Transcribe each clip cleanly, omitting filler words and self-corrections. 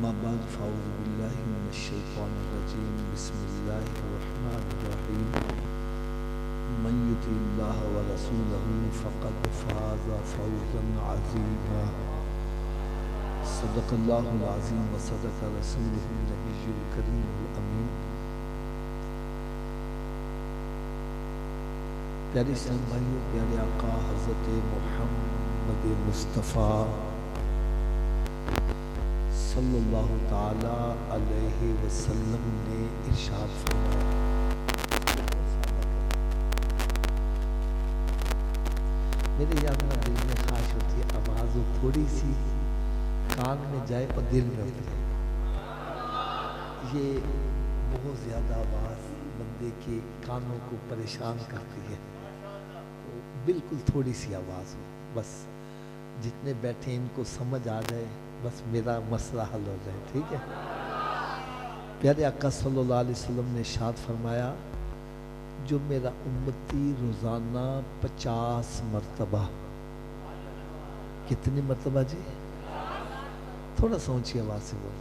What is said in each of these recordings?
اما بعد فاعوذ باللہ من الشیطان الرجیم بسم اللہ الرحمن الرحیم من یطع اللہ ورسولہ فقد فاز فوزا عظیما صدق اللہ العظیم وصدق رسولہ النبی الکریم الامین۔ پیارے اسلام بھائیوں، پیارے آقا حضرت محمد مصطفیٰ صلی اللہ تعالی علیہ وسلم نے ارشاد فرمایا، میرے یاد میں دل میں خواہش ہوتی ہے آواز تھوڑی سی کان میں جائے اور دل میں اترے۔ یہ بہت زیادہ آواز بندے کے کانوں کو پریشان کرتی ہے، تو بالکل تھوڑی سی آواز ہو، بس جتنے بیٹھے ان کو سمجھ آ جائے، بس میرا مسئلہ حل ہو جائے، ٹھیک ہے۔ پیارے آقا صلی اللہ علیہ وسلم نے ارشاد فرمایا، جو میرا امتی روزانہ 50 مرتبہ، کتنی مرتبہ جی؟ تھوڑا سا اونچی آواز سے بولو۔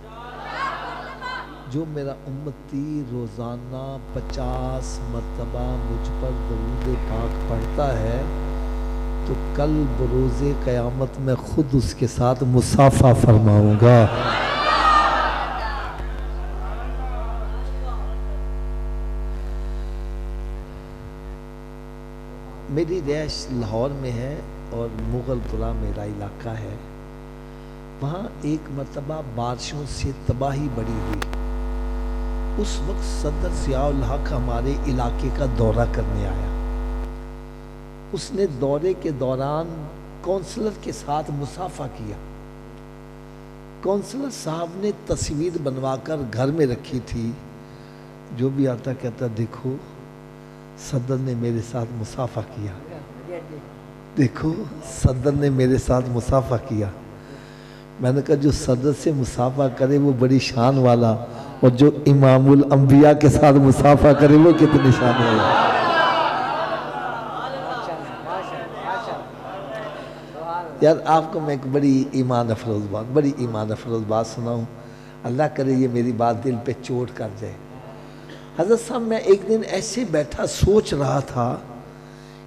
جو میرا امتی روزانہ 50 مرتبہ مجھ پر درود پاک پڑھتا ہے تو کل بروز قیامت میں خود اس کے ساتھ مصافحہ فرماؤں گا۔ میری رہائش لاہور میں ہے اور مغل پورہ میرا علاقہ ہے۔ وہاں ایک مرتبہ بارشوں سے تباہی بڑی ہوئی۔ اس وقت صدر ضیاء الحق ہمارے علاقے کا دورہ کرنے آیا۔ اس نے دورے کے دوران کونسلر کے ساتھ مصافحہ کیا۔ کونسلر صاحب نے تصویر بنوا کر گھر میں رکھی تھی، جو بھی آتا کہتا دیکھو صدر نے میرے ساتھ مصافحہ کیا، دیکھو صدر نے میرے ساتھ مصافحہ کیا۔ میں نے کہا جو صدر سے مصافحہ کرے وہ بڑی شان والا، اور جو امام الانبیاء کے ساتھ مصافحہ کرے وہ کتنی شان والا۔ یار آپ کو میں ایک بڑی ایمان افروز بات سناؤں، اللہ کرے یہ میری بات دل پہ چوٹ کر جائے۔ حضرت صاحب میں ایک دن ایسے بیٹھا سوچ رہا تھا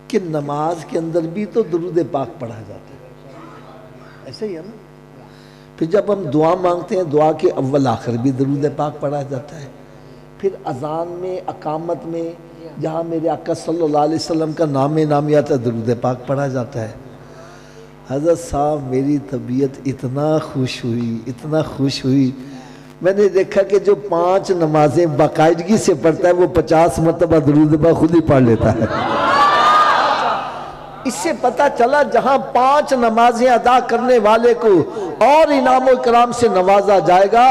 کہ نماز کے اندر بھی تو درود پاک پڑھا جاتا ہے، ایسے ہی ہے نا؟ پھر جب ہم دعا مانگتے ہیں دعا کے اول آخر بھی درود پاک پڑھا جاتا ہے، پھر اذان میں اقامت میں جہاں میرے آقا صلی اللہ علیہ وسلم کا نام نامی آتا ہے درود پاک پڑھا جاتا ہے۔ حضرت صاحب میری طبیعت اتنا خوش ہوئی، میں نے دیکھا کہ جو 5 نمازیں باقاعدگی سے پڑھتا ہے وہ 50 مرتبہ درود پاک خود ہی پڑھ لیتا ہے۔ اس سے پتہ چلا جہاں 5 نمازیں ادا کرنے والے کو اور انعام و اکرام سے نوازا جائے گا،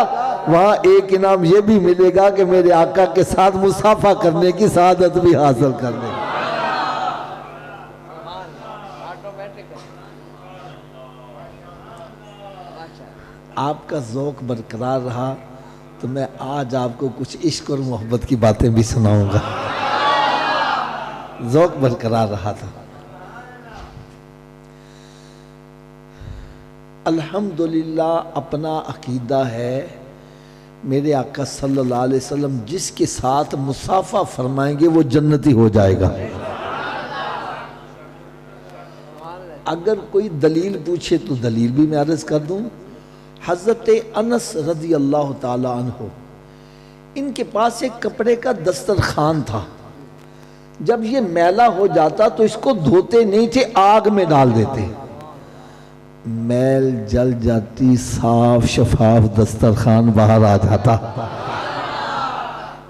وہاں ایک انعام یہ بھی ملے گا کہ میرے آقا کے ساتھ مصافحہ کرنے کی سعادت بھی حاصل کرنے گا۔ آپ کا ذوق برقرار رہا تو میں آج آپ کو کچھ عشق اور محبت کی باتیں بھی سناؤں گا۔ ذوق برقرار رہا تھا۔ الحمدللہ اپنا عقیدہ ہے، میرے آقا صلی اللہ علیہ وسلم جس کے ساتھ مصافحہ فرمائیں گے وہ جنتی ہو جائے گا۔ اگر کوئی دلیل پوچھے تو دلیل بھی میں عرض کر دوں۔ حضرت انس رضی اللہ تعالی عنہ، ان کے پاس ایک کپڑے کا دسترخوان تھا، جب یہ میلا ہو جاتا تو اس کو دھوتے نہیں تھے، آگ میں ڈال دیتے، میل جل جاتی، صاف شفاف دسترخوان باہر آ جاتا۔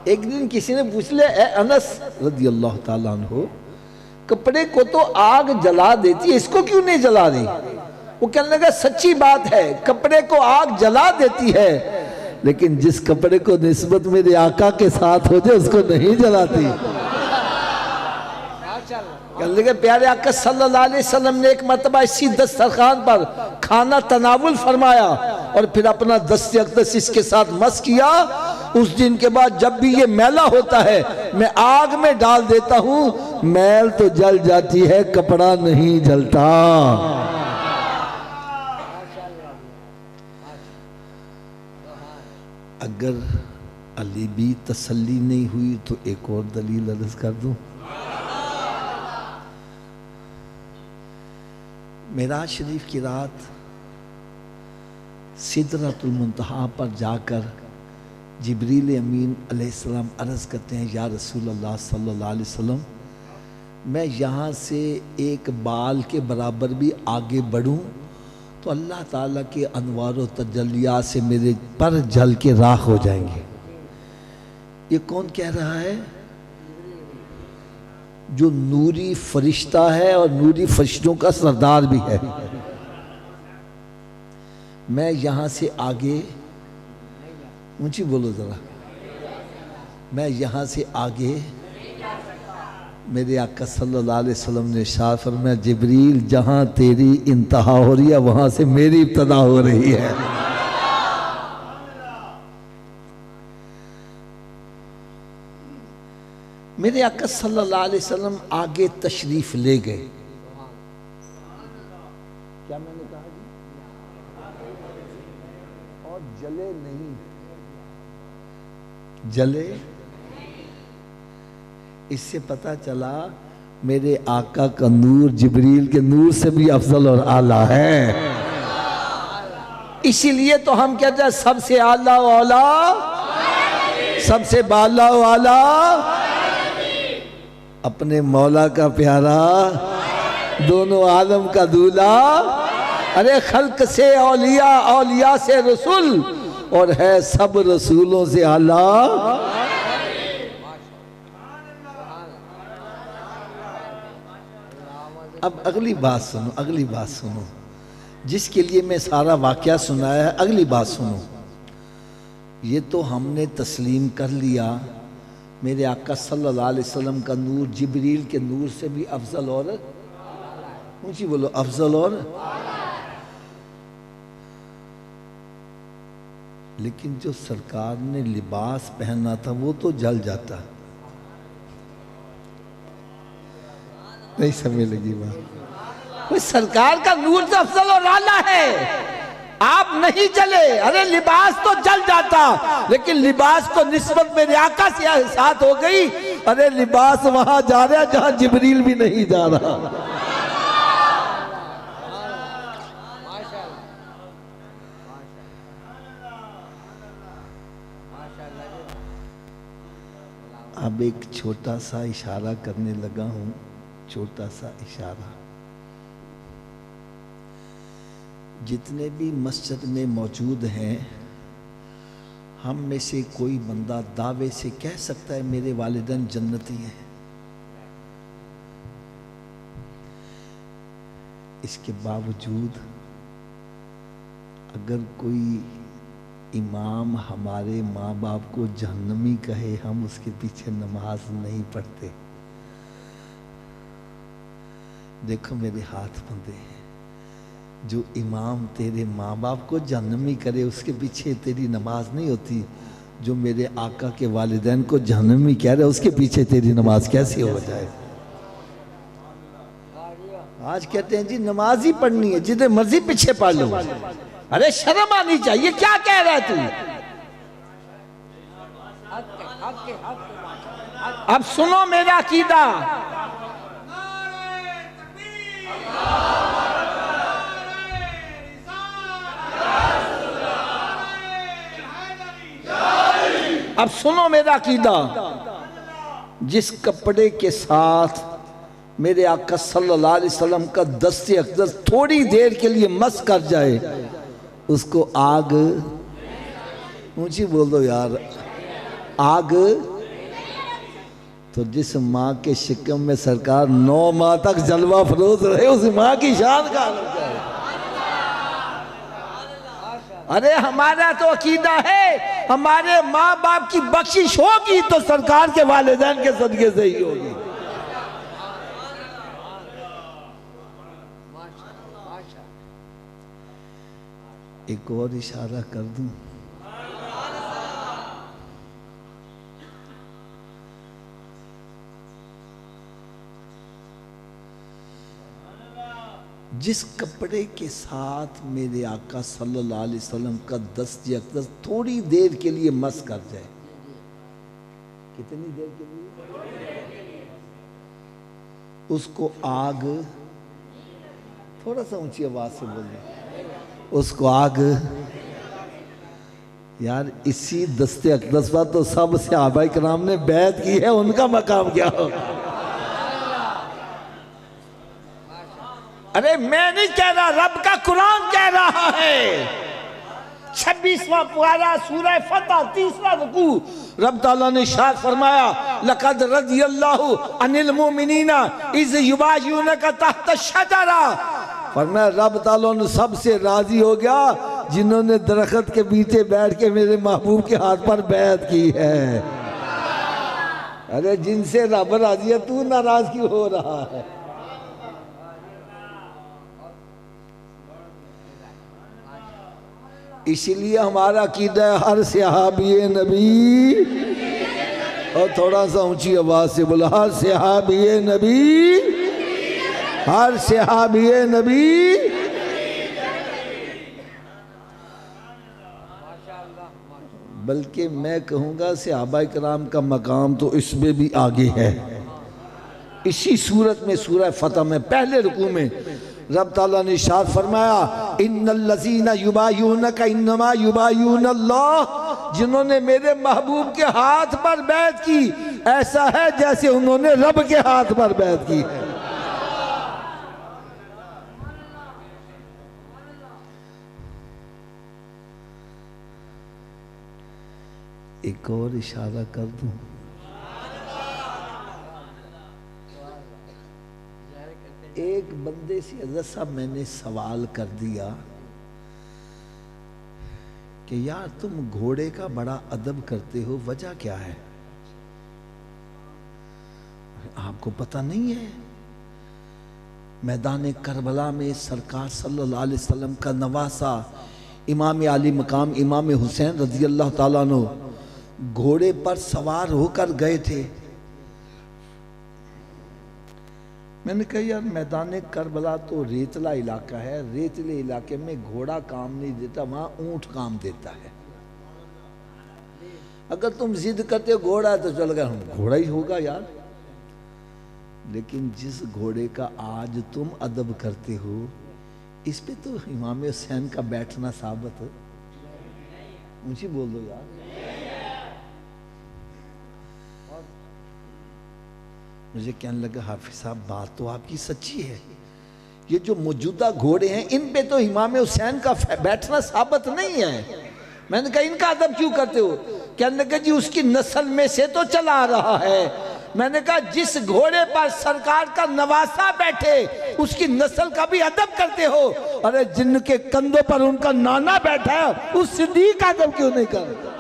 ایک دن کسی نے پوچھ لیا، اے انس رضی اللہ تعالی عنہ، کپڑے کو تو آگ جلا دیتی ہے، اس کو کیوں نہیں جلا دی؟ وہ کہنے لگا سچی بات ہے، کپڑے کو آگ جلا دیتی ہے، لیکن جس کپڑے کو نسبت میرے آقا کے ساتھ ہو جائے اس کو نہیں جلاتی۔ کہنے لگا پیارے آقا صلی اللہ علیہ وسلم نے ایک مرتبہ اسی دسترخوان پر کھانا تناول فرمایا اور پھر اپنا دست اقدس اس کے ساتھ مس کیا۔ اس دن کے بعد جب بھی یہ میلا ہوتا ہے میں آگ میں ڈال دیتا ہوں، میل تو جل جاتی ہے، کپڑا نہیں جلتا۔ اگر علی بھی تسلی نہیں ہوئی تو ایک اور دلیل عرض کر دوں. معراج شریف کی رات سدرۃ المنتہا پر جا کر جبریل امین علیہ السلام عرض کرتے ہیں یا رسول اللہ صلی اللہ علیہ وسلم میں یہاں سے ایک بال کے برابر بھی آگے بڑھوں تو اللہ تعالیٰ کے انوار و تجلیات سے میرے پر جل کے راکھ ہو جائیں گے. یہ کون کہہ رہا ہے؟ جو نوری فرشتہ ہے اور نوری فرشتوں کا سردار بھی ہے. میں یہاں سے آگے اونچی بولو ذرا، میں یہاں سے آگے میرے آقا صلی اللہ علیہ وسلم نے ارشاد فرمایا جبریل جہاں تیری انتہا ہو رہی ہے وہاں سے میری ابتدا ہو رہی ہے. میرے آقا صلی اللہ علیہ وسلم آگے تشریف لے گئے. کیا میں نے کہا جی؟ اور جلے نہیں، جلے. اس سے پتہ چلا میرے آقا کا نور جبریل کے نور سے بھی افضل اور اعلیٰ ہے. اسی لیے تو ہم کہتے ہیں سب سے اعلیٰ و اعلیٰ، سب سے بالا و اعلیٰ اپنے مولا کا پیارا، دونوں عالم کا دولہا. ارے خلق سے اولیاء، اولیاء سے رسول، اور ہے سب رسولوں سے اعلیٰ. اب اگلی بات سنو، اگلی بات سنو، جس کے لیے میں سارا واقعہ سنایا ہے. اگلی بات سنو. یہ تو ہم نے تسلیم کر لیا میرے آقا صلی اللہ علیہ وسلم کا نور جبریل کے نور سے بھی افضل اور اونچی بولو افضل اور. لیکن جو سرکار نے لباس پہنا تھا وہ تو جل جاتا. نہیں سمجھ لگی بات؟ سرکار کا نور تو افضل اور اعلیٰ ہے، آپ نہیں جلے. ارے لباس تو جل جاتا، لیکن لباس کو نسبت میرے آقا سے ساتھ ہو گئی. ارے لباس وہاں جا رہا ہے جہاں جبریل بھی نہیں جا رہا. اب ایک چھوٹا سا اشارہ کرنے لگا ہوں، چھوٹا سا اشارہ. جتنے بھی مسجد میں موجود ہیں ہم میں سے کوئی بندہ دعوے سے کہہ سکتا ہے میرے والدین جنتی ہیں؟ اس کے باوجود اگر کوئی امام ہمارے ماں باپ کو جہنمی کہے ہم اس کے پیچھے نماز نہیں پڑھتے. دیکھو میرے ہاتھ بندھے ہیں. جو امام تیرے ماں باپ کو جہنمی کرے اس کے پیچھے تیری نماز نہیں ہوتی. جو میرے آقا کے والدین کو جہنمی کہہ رہے اس کے پیچھے تیری نماز کیسے ہو جائے؟ آج کہتے ہیں جی نماز ہی پڑھنی ہے، جتنے مرضی پیچھے پڑھ لو. ارے شرم آنی چاہیے، کیا کہہ رہا ہے تو؟ اب سنو میرا عقیدہ. اب سنو میرا عقیدہ. جس کپڑے کے ساتھ میرے آقا صلی اللہ علیہ وسلم کا دست اقدس تھوڑی دیر کے لیے مس کر جائے اس کو آگ، اونچی بولو یار، آگ. تو جس ماں کے شکم میں سرکار 9 ماہ تک جلوہ فروز رہے اس ماں کی شان کا عالم کیا ہے؟ ارے ہمارا تو عقیدہ ہے ہمارے ماں باپ کی بخشش ہوگی تو سرکار کے والدین کے صدقے سے ہی ہوگی. ایک اور اشارہ کر دوں. جس کپڑے کے ساتھ میرے آقا صلی اللہ علیہ وسلم کا دست اقدس تھوڑی دیر کے لیے مس کر جائے، کتنی دیر کے لیے؟ اس کو آگ، تھوڑا سا اونچی آواز سے بولیں، اس کو آگ، یار اسی دست اقدس پر تو سب صحابہ کرام نے بیعت کی ہے، ان کا مقام کیا ہوگا؟ ارے میں نہیں کہہ رہا، رب کا قرآن کہہ رہا ہے۔ 26واں پارہ سورہ فتح 3واں رکوع، رب تعالیٰ نے ارشاد فرمایا لَقَدْ رَضِيَ اللَّهُ عَنِ الْمُؤْمِنِينَ إِذْ يُبَايِعُونَكَ تَحْتَ الشَّجَرَةِ، فرمایا رب تعالیٰ نے سب سے راضی ہو گیا جنہوں نے درخت کے پیچھے بیٹھ کے میرے محبوب کے ہاتھ پر بیعت کی ہے۔ ارے جن سے رب راضی ہے تو ناراض کیوں ہو رہا ہے؟ اس لیے ہمارا عقیدہ ہے ہر صحابی نبی، اور تھوڑا سا اونچی آواز سے بولا، ہر صحابی نبی، ہر صحابی نبی، بلکہ میں کہوں گا صحابہ کرام کا مقام تو اس میں بھی آگے ہے۔ اسی صورت میں سورہ فتح میں پہلے رکوع میں رب تعالیٰ نے ارشاد فرمایا ان الذین یبایعونک انما یبایعون اللہ، جنہوں نے میرے محبوب کے ہاتھ پر بیعت کی ایسا ہے جیسے انہوں نے رب کے ہاتھ پر بیعت کی ہے۔ ایک اور اشارہ کر دوں، ایک بندے سے حضرت صاحب میں نے سوال کر دیا کہ یار تم گھوڑے کا بڑا ادب کرتے ہو، وجہ کیا ہے؟ آپ کو پتہ نہیں ہے میدان کربلا میں سرکار صلی اللہ علیہ وسلم کا نواسا امام عالی مقام امام حسین رضی اللہ تعالیٰ عنہ گھوڑے پر سوار ہو کر گئے تھے۔ میں نے کہا یار میدان کربلا تو ریتلا علاقہ ہے، ریتلے علاقے میں گھوڑا کام نہیں دیتا، وہاں اونٹ کام دیتا ہے۔ اگر تم ضد کرتے ہو گھوڑا تو چل گیا، گھوڑا ہی ہوگا یار، لیکن جس گھوڑے کا آج تم ادب کرتے ہو اس پہ تو امام حسین کا بیٹھنا ثابت ہے۔ اونچی بول دو یار۔ مجھے کہنے لگا حافظ صاحب بات تو آپ کی سچی ہے، یہ جو موجودہ گھوڑے ہیں ان پہ تو امام حسین کا بیٹھنا ثابت نہیں ہے۔ میں نے کہا ان کا ادب کیوں کرتے ہو؟ کہنے لگا جی اس کی نسل میں سے تو چلا رہا ہے۔ میں نے کہا جس گھوڑے پر سرکار کا نواسا بیٹھے اس کی نسل کا بھی ادب کرتے ہو، ارے جن کے کندھوں پر ان کا نانا بیٹھا ہے اس صدیق کا ادب کیوں نہیں کرتے؟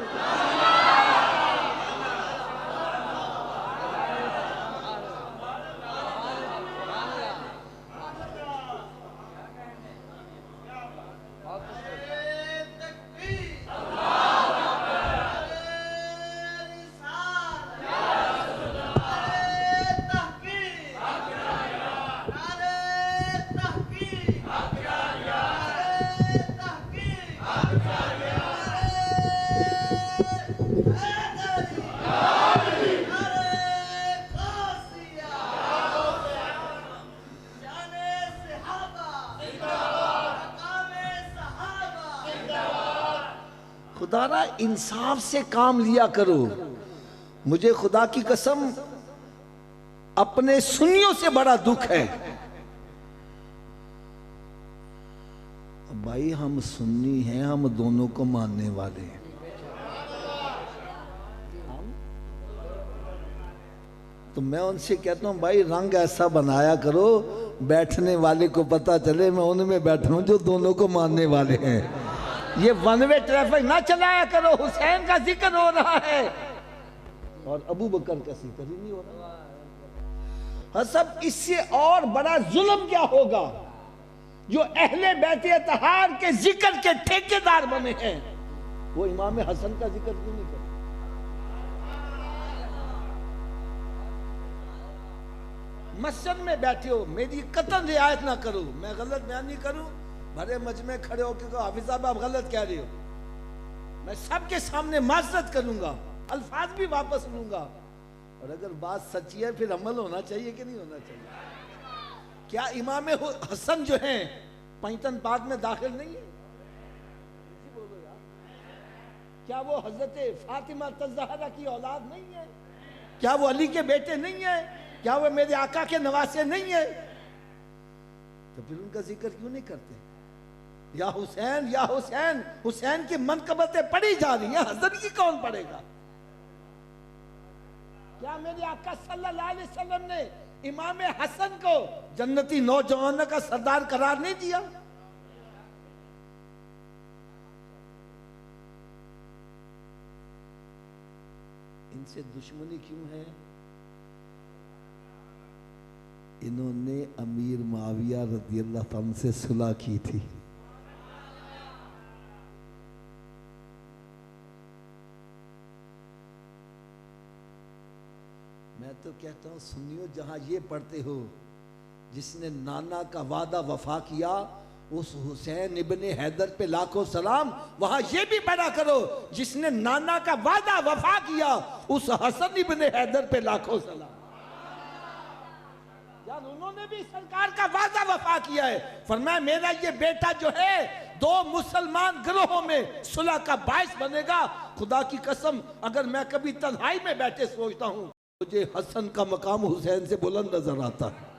خدا را انصاف سے کام لیا کرو۔ مجھے خدا کی قسم اپنے سنیوں سے بڑا دکھ ہے۔ بھائی ہم سنی ہیں، ہم دونوں کو ماننے والے ہیں، تو میں ان سے کہتا ہوں بھائی رنگ ایسا بنایا کرو بیٹھنے والے کو پتا چلے میں ان میں بیٹھا ہوں جو دونوں کو ماننے والے ہیں۔ یہ ون وے ٹریفک نہ چلایا کرو، حسین کا ذکر ہو رہا ہے اور ابو بکر کا ذکر ہی نہیں ہو رہا۔ حسب اس سے اور بڑا ظلم کیا ہوگا جو اہل بیت اطہار کے ذکر کے ٹھیکیدار بنے ہیں، وہ امام حسن کا ذکر کیوں نہیں کرتے؟ مسجد میں بیٹھے ہو، میری قطعاً رعایت نہ کرو، میں غلط بیان نہیں کروں، بڑے مجمع کھڑے ہو کے کہو حافظ صاحب آپ غلط کہہ رہے ہو، میں سب کے سامنے معذرت کروں گا، الفاظ بھی واپس لوں گا، اور اگر بات سچی ہے پھر عمل ہونا چاہیے کہ نہیں ہونا چاہیے؟ کیا امام حسن جو ہیں پینتن پاک میں داخل نہیں ہے؟ کیا وہ حضرت فاطمہ الزہرا کی اولاد نہیں ہے؟ کیا وہ علی کے بیٹے نہیں ہیں؟ کیا وہ میرے آقا کے نواسے نہیں ہیں؟ تو پھر ان کا ذکر کیوں نہیں کرتے؟ یا حسین یا حسین، حسین کی منقبتیں پڑھی جا رہی ہیں، حسن کی کون پڑھے گا؟ کیا میرے آقا صلی اللہ علیہ وسلم نے امام حسن کو جنتی نوجوانوں کا سردار قرار نہیں دیا؟ ان سے دشمنی کیوں ہے؟ انہوں نے امیر معاویہ رضی اللہ عنہ سے صلح کی تھی۔ میں تو کہتا ہوں سنیو، جہاں یہ پڑھتے ہو جس نے نانا کا وعدہ وفا کیا اس حسین ابن حیدر پہ لاکھوں سلام، وہاں یہ بھی پڑھا کرو جس نے نانا کا وعدہ وفا کیا اس حسن ابن حیدر پہ لاکھوں سلام۔ یار انہوں نے بھی سرکار کا وعدہ وفا کیا ہے، فرمایا میرا یہ بیٹا جو ہے دو مسلمان گروہوں میں صلح کا باعث بنے گا۔ خدا کی قسم اگر میں کبھی تنہائی میں بیٹھے سوچتا ہوں مجھے حسن کا مقام حسین سے بلند نظر آتا ہے۔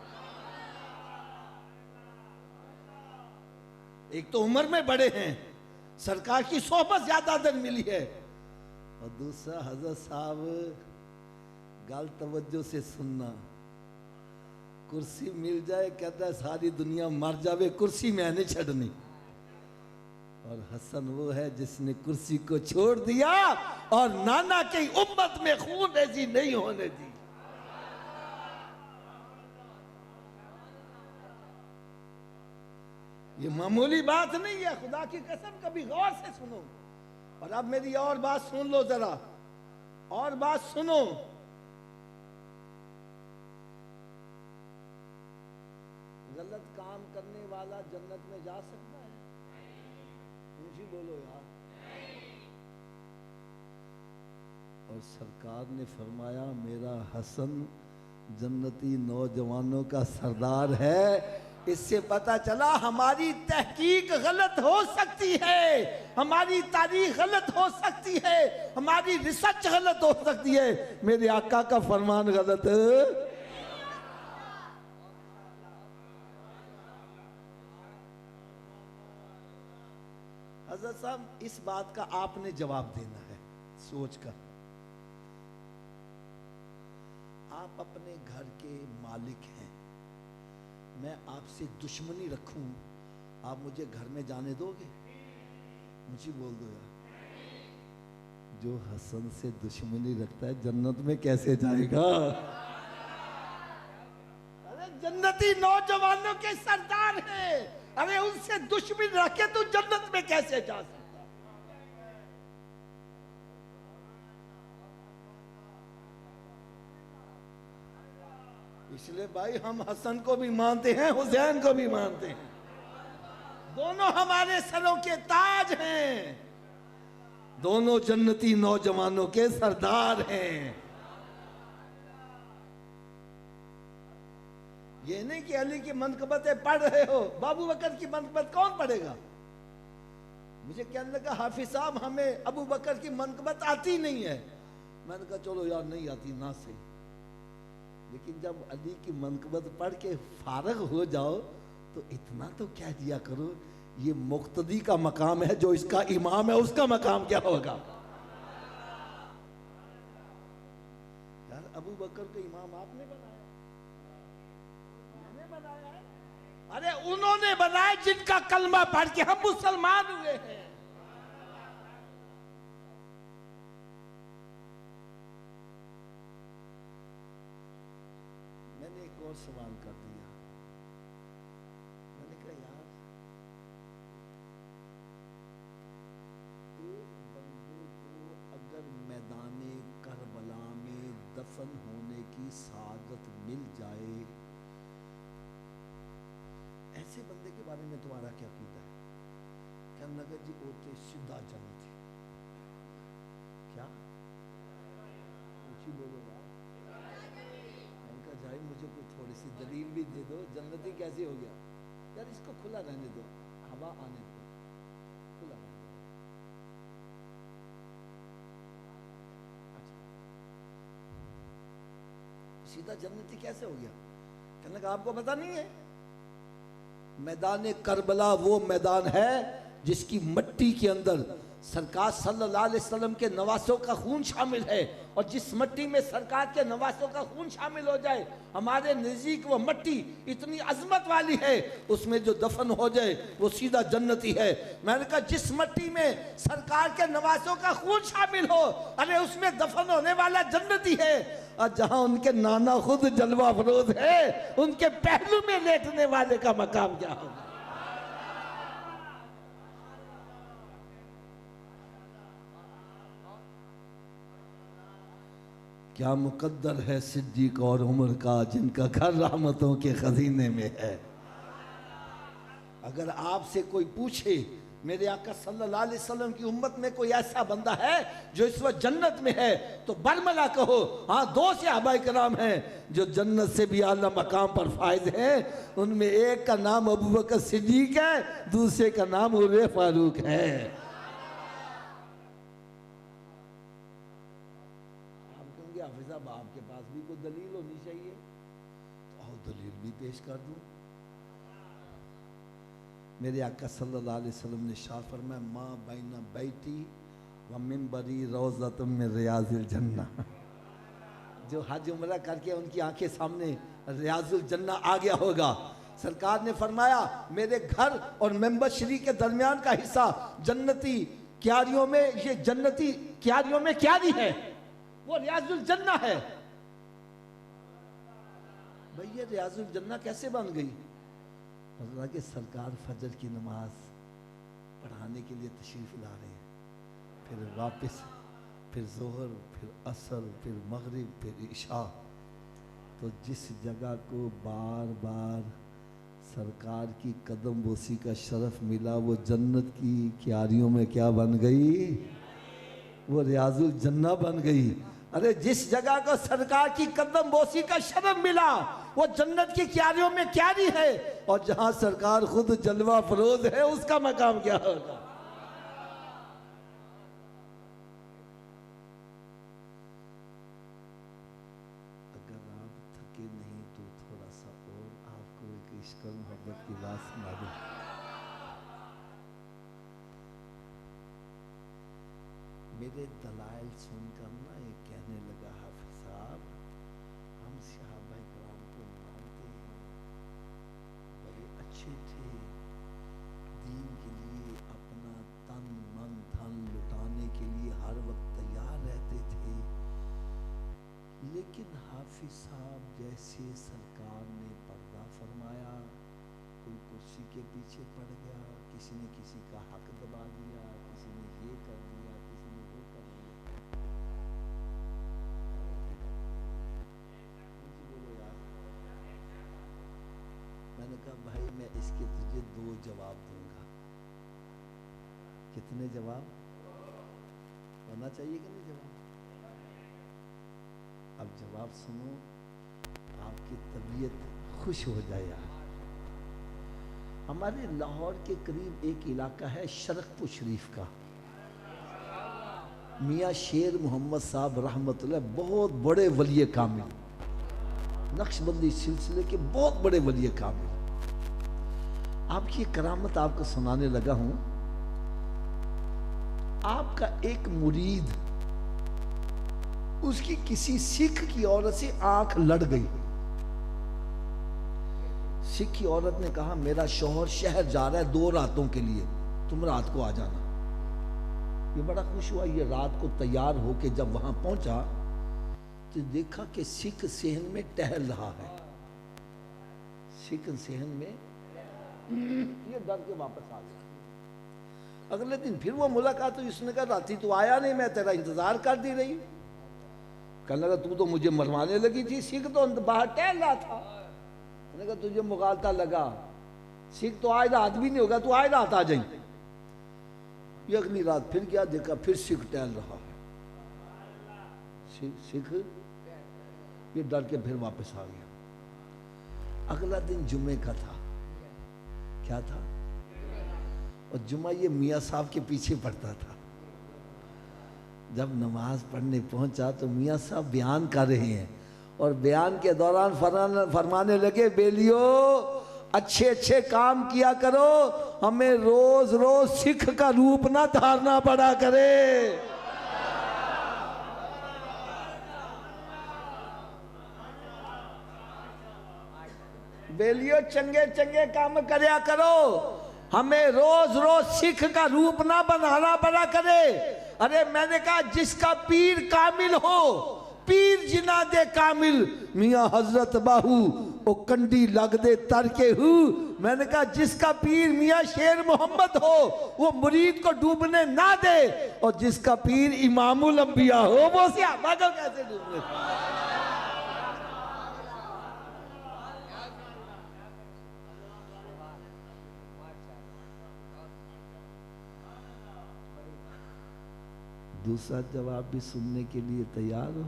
ایک تو عمر میں بڑے ہیں، سرکار کی صحبت زیادہ دن ملی ہے، اور دوسرا حضرت صاحب گال توجہ سے سننا، کرسی مل جائے کہتا ہے ساری دنیا مر جاوے کرسی میں نہیں چھڑنی، اور حسن وہ ہے جس نے کرسی کو چھوڑ دیا اور نانا کی امت میں خون ریزی نہیں ہونے دی۔ یہ معمولی بات نہیں ہے، خدا کی قسم کبھی غور سے سنو، اور اب میری اور بات سن لو ذرا، اور بات سنو۔ غلط کام کرنے والا جنت میں جا سکتا ہے؟ مجھے بولو یار۔ اور سرکار نے فرمایا میرا حسن جنتی نوجوانوں کا سردار ہے۔ اس سے پتہ چلا ہماری تحقیق غلط ہو سکتی ہے، ہماری تاریخ غلط ہو سکتی ہے، ہماری ریسرچ غلط ہو سکتی ہے، میرے آقا کا فرمان غلط ہے۔ حضرت صاحب اس بات کا آپ نے جواب دینا ہے سوچ کر۔ آپ اپنے گھر کے مالک ہیں، میں آپ سے دشمنی رکھوں آپ مجھے گھر میں جانے دو گے؟ مجھے بول دو یار، جو حسن سے دشمنی رکھتا ہے جنت میں کیسے جائے گا؟ ارے جنتی نوجوانوں کے سردار ہیں، ارے ان سے دشمنی رکھے تو جنت میں کیسے جا سکتا؟ اس لیے بھائی ہم حسن کو بھی مانتے ہیں، حسین کو بھی مانتے ہیں، دونوں ہمارے سروں کے تاج ہیں، دونوں جنتی نوجوانوں کے سردار ہیں۔ یہ نہیں کہ علی کی منقبتیں پڑھ رہے ہو، ابو بکر کی منقبت کون پڑھے گا؟ مجھے کہنے لگا حافظ صاحب ہمیں ابو بکر کی منقبت آتی نہیں ہے، میں نے کہا چلو یار نہیں آتی نہ صحیح، لیکن جب علی کی منقبت پڑھ کے فارغ ہو جاؤ تو اتنا تو کہہ دیا کرو یہ مقتدی کا مقام ہے، جو اس کا امام ہے اس کا مقام کیا ہوگا؟ یار ابو بکر کو امام آپ نے بنایا، میں نے بنایا ہے؟ ارے انہوں نے بنایا جن کا کلمہ پڑھ کے ہم مسلمان ہوئے ہیں۔ میں نے ایک اور سوال کر دیا، میں نے کہا یار ایک بندے کو اگر میدان کربلا میں دفن ہونے کی سعادت مل جائے ایسے بندے کے بارے میں تمہارا کیا عقیدہ ہے؟ کہنے لگا جی ہوتے سیدھا جنتی. کیا اونچی بولو گا؟ میں نے کہا جائے مجھے کوئی تھوڑی سی دلیل بھی دے دو، جنتی کیسے ہو گیا؟ یار اس کو کھلا رہنے دو، ہوا آنے دو، کھلا رہنے دو. سیدھا جنتی کیسے ہو گیا؟ کہنے لگا آپ کو پتہ نہیں ہے، میدان کربلا وہ میدان ہے جس کی مٹی کے اندر سرکار صلی اللہ علیہ وسلم کے نواسوں کا خون شامل ہے، اور جس مٹی میں سرکار کے نواسوں کا خون شامل ہو جائے ہمارے نزدیک وہ مٹی اتنی عظمت والی ہے، اس میں جو دفن ہو جائے وہ سیدھا جنتی ہے. میں نے کہا جس مٹی میں سرکار کے نواسوں کا خون شامل ہو، ارے اس میں دفن ہونے والا جنتی ہے. اور جہاں ان کے نانا خود جلوہ افروز ہے، ان کے پہلو میں لیٹنے والے کا مقام کیا ہوگا؟ کیا مقدر ہے صدیق اور عمر کا، جن کا گھر رحمتوں کے خزینے میں ہے. اگر آپ سے کوئی پوچھے میرے آقا صلی اللہ علیہ وسلم کی امت میں کوئی ایسا بندہ ہے جو اس وقت جنت میں ہے، تو برملا کہو ہاں 2 صحابہ کرام ہیں جو جنت سے بھی اعلیٰ مقام پر فائز ہیں. ان میں ایک کا نام ابوبکر صدیق ہے، دوسرے کا نام عمر فاروق ہے. آپ کہیں گے حافظ صاحب آپ کے پاس بھی کوئی دلیل ہونی چاہیے، تو آؤ دلیل بھی پیش کر دوں. میرے آقا صلی اللہ علیہ وسلم نے ارشاد فرمایا ما بین بیتی و منبری روضۃ من ریاض الجنہ. جو حج عمرہ کر کے ان کی آنکھیں سامنے ریاض الجنہ آ گیا ہوگا، سرکار نے فرمایا میرے گھر اور منبر شریف کے درمیان کا حصہ جنتی کیاریوں میں، یہ جنتی کیاریوں میں کیاری ہے، وہ ریاض الجنہ ہے. بھئی یہ ریاض الجنہ کیسے بن گئی؟ اللہ کے سرکار فجر کی نماز پڑھانے کے لیے تشریف لا رہے ہیں، پھر واپس، پھر ظہر، پھر عصر، پھر مغرب، پھر عشاء. تو جس جگہ کو بار بار سرکار کی قدم بوسی کا شرف ملا، وہ جنت کی کیاریوں میں کیا بن گئی؟ وہ ریاض الجنہ بن گئی. ارے جس جگہ کو سرکار کی قدم بوسی کا شرف ملا وہ جنت کی کیاریوں میں کیاری ہے، اور جہاں سرکار خود جلوہ فروز ہے اس کا مقام کیا ہوگا؟ اگر آپ تھکے نہیں تو تھوڑا سا اور آپ کو ایک عشق اور محبت کی بات سنا دوں. میرے دلائل سن کر نا یہ کہنے لگا حافظ صاحب ہم صحابہ کرام کو مانتے ہیں، بڑے اچھے تھے، دین کے لیے اپنا تن من دھن لٹانے کے لیے ہر وقت تیار رہتے تھے، لیکن حافظ صاحب جیسے سرکار نے پردہ فرمایا کوئی کرسی کے پیچھے پڑ گیا، کسی نے کسی کا حق دبا دیا، کسی نے یہ کر دیا، کسی نے وہ کر دیا. بولو یار. میں نے کہا بھائی میں اس کے تجھے 2 جواب دوں گا. کتنے جواب ہونا چاہیے کہ نہیں جواب؟ اب جواب سنو، آپ کی طبیعت خوش ہو جائے. یار ہمارے لاہور کے قریب ایک علاقہ ہے شرقپور شریف کا، میاں شیر محمد صاحب رحمت اللہ بہت بڑے ولی کامل، نقشبندی سلسلے کے بہت بڑے ولی کامل. آپ کی کرامت آپ کو سنانے لگا ہوں. آپ کا ایک مرید، اس کی کسی سکھ کی عورت سے آنکھ لڑ گئی. سکھ کی عورت نے کہا میرا شوہر شہر جا رہا ہے 2 راتوں کے لیے، تم رات کو آ جانا. یہ بڑا خوش ہوا، یہ رات کو تیار ہو کے جب وہاں پہنچا تو دیکھا کہ سکھ صحن میں ٹہل رہا ہے. سکھ صحن میں یہ ڈر کے واپس آ گیا. اگلے دن پھر وہ ملاقات ہوئی، اس نے کہا راتی تو آیا نہیں، میں تیرا انتظار کر دی رہی. کہنے لگا تو مجھے مروانے لگی تھی، سکھ تو باہر ٹہل رہا تھا. میں نے کہا تجھے مغالطہ لگا، سکھ تو آج رات بھی نہیں ہوگا، تو آج رات آ جائیں۔ یہ اگلی رات پھر کیا دیکھا، پھر سکھ ٹہل رہا ہے، سکھ یہ ڈر کے پھر واپس آ گیا۔ اگلا دن جمعے کا تھا، کیا تھا؟ اور جمعہ یہ میاں صاحب کے پیچھے پڑتا تھا۔ جب نماز پڑھنے پہنچا تو میاں صاحب بیان کر رہے ہیں، اور بیان کے دوران فرمانے لگے، بیلیو اچھے اچھے کام کیا کرو، ہمیں روز روز سکھ کا روپ نہ دھارنا پڑا کرے۔ بیلیو چنگے چنگے کام کریا کرو، ہمیں روز روز سکھ کا روپ نہ بنانا پڑا کرے۔ ارے میں نے کہا جس کا پیر کامل ہو، پیر جنا دے کامل، میاں حضرت باہو او کنڈی لگ دے تر کے ہو۔ میں نے کہا جس کا پیر میاں شیر محمد ہو، وہ مرید کو ڈوبنے نہ دے، اور جس کا پیر امام الانبیاء ہو، وہ صحابہ کو کیسے ڈوبنے دے؟ دوسرا جواب بھی سننے کے لیے تیار ہو؟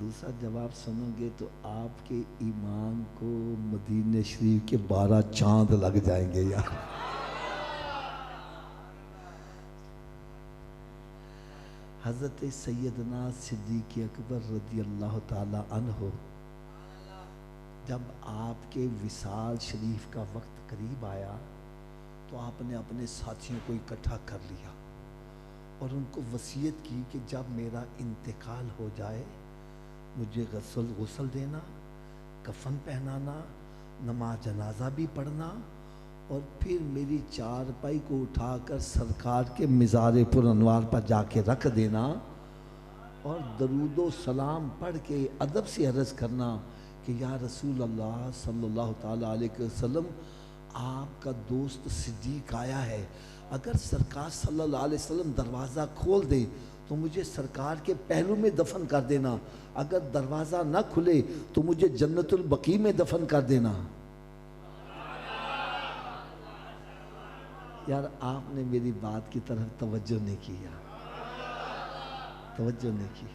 دوسرا جواب سنو گے تو آپ کے ایمان کو مدینہ شریف کے 12 چاند لگ جائیں گے یار۔ حضرت سیدنا صدیق اکبر رضی اللہ تعالی عنہ جب آپ کے وصال شریف کا وقت قریب آیا تو آپ نے اپنے ساتھیوں کو اکٹھا کر لیا اور ان کو وصیت کی کہ جب میرا انتقال ہو جائے مجھے غسل دینا، کفن پہنانا، نماز جنازہ بھی پڑھنا، اور پھر میری چارپائی کو اٹھا کر سرکار کے مزار پر انوار پر جا کے رکھ دینا، اور درود و سلام پڑھ کے ادب سے عرض کرنا کہ یا رسول اللہ صلی اللہ تعالیٰ علیہ وسلم، آپ کا دوست صدیق آیا ہے، اگر سرکار صلی اللہ علیہ وسلم دروازہ کھول دے تو مجھے سرکار کے پہلو میں دفن کر دینا، اگر دروازہ نہ کھلے تو مجھے جنت البقیع میں دفن کر دینا۔ یار آپ نے میری بات کی طرف توجہ نہیں کیا، توجہ نہیں کی۔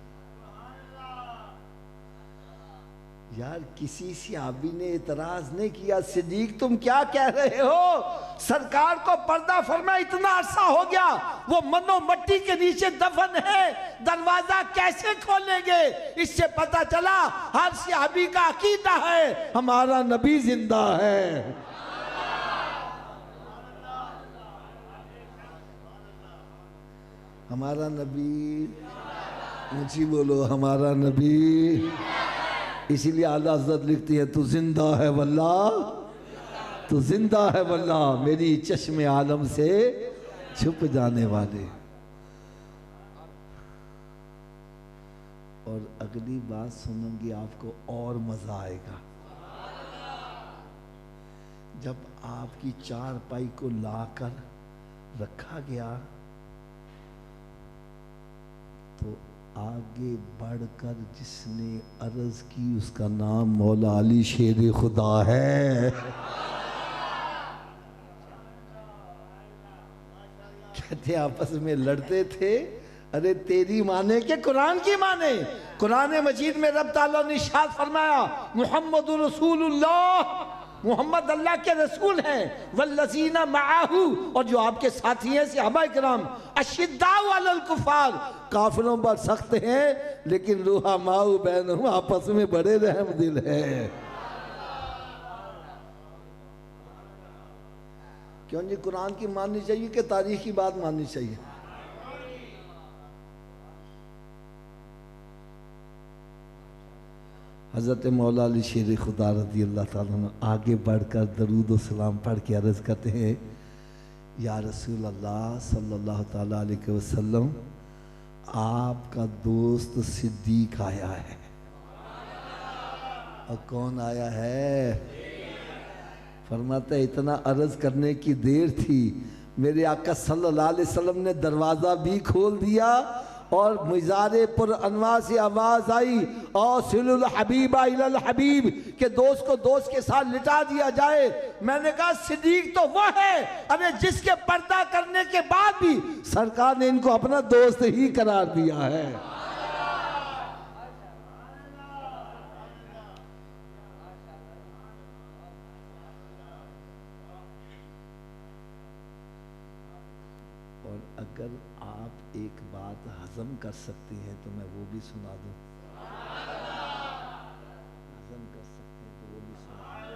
یار کسی صحابی نے اعتراض نہیں کیا، صدیق تم کیا کہہ رہے ہو؟ سرکار کو پردہ فرما اتنا عرصہ ہو گیا، وہ منو مٹی کے نیچے دفن ہے، دروازہ کیسے کھولیں گے؟ اس سے پتہ چلا ہر صحابی کا عقیدہ ہے ہمارا نبی زندہ ہے۔ ہمارا نبی، اونچی بولو، ہمارا نبی۔ اسی لیے اعلیٰ حضرت لکھتی ہے، تو زندہ ہے واللہ، تو زندہ ہے واللہ، میری چشم عالم سے چھپ جانے والے۔ اور اگلی بات سنوں گی آپ کو اور مزہ آئے گا۔ جب آپ کی چارپائی کو لا کر رکھا گیا تو آگے بڑھ کر جس نے عرض کی اس کا نام مولا علی شیر خدا ہے۔ کہتے آپس میں لڑتے تھے، ارے تیری مانے کہ قرآن کی مانے؟ قرآن مجید میں رب تعالیٰ نے ارشاد فرمایا، محمد رسول اللہ، محمد اللہ کے رسول ہیں، والذین معاہ، اور جو آپ کے ساتھی ہیں صحابہ کرام، اشداء علی الکفار، کافروں پر سخت ہیں لیکن رحماء بینہم، آپس میں بڑے رحم دل ہیں۔ کیوں جی قرآن کی ماننی چاہیے کہ تاریخ کی بات ماننی چاہیے؟ حضرت مولا علی شیر خدا رضی اللہ تعالیٰ عنہ آگے بڑھ کر درود و سلام پڑھ کے عرض کرتے ہیں، یا رسول اللہ صلی اللہ تعالیٰ علیہ وسلم، آپ کا دوست صدیق آیا ہے۔ اور کون آیا ہے؟ فرماتا ہے اتنا عرض کرنے کی دیر تھی، میرے آقا صلی اللہ علیہ وسلم نے دروازہ بھی کھول دیا اور مزار پر انواع سے آواز آئی اوصل الحبیب الی الحبیب کہ دوست کو دوست کے ساتھ لٹا دیا جائے. میں نے کہا صدیق تو وہ ہے ارے جس کے پردہ کرنے کے بعد بھی سرکار نے ان کو اپنا دوست ہی قرار دیا ہے. اور اگر آپ ایک بات ہضم کر سکتے ہیں تو میں وہ بھی سنا دوں. ہضم کر سکتے ہیں تو وہ بھی سنا دوں.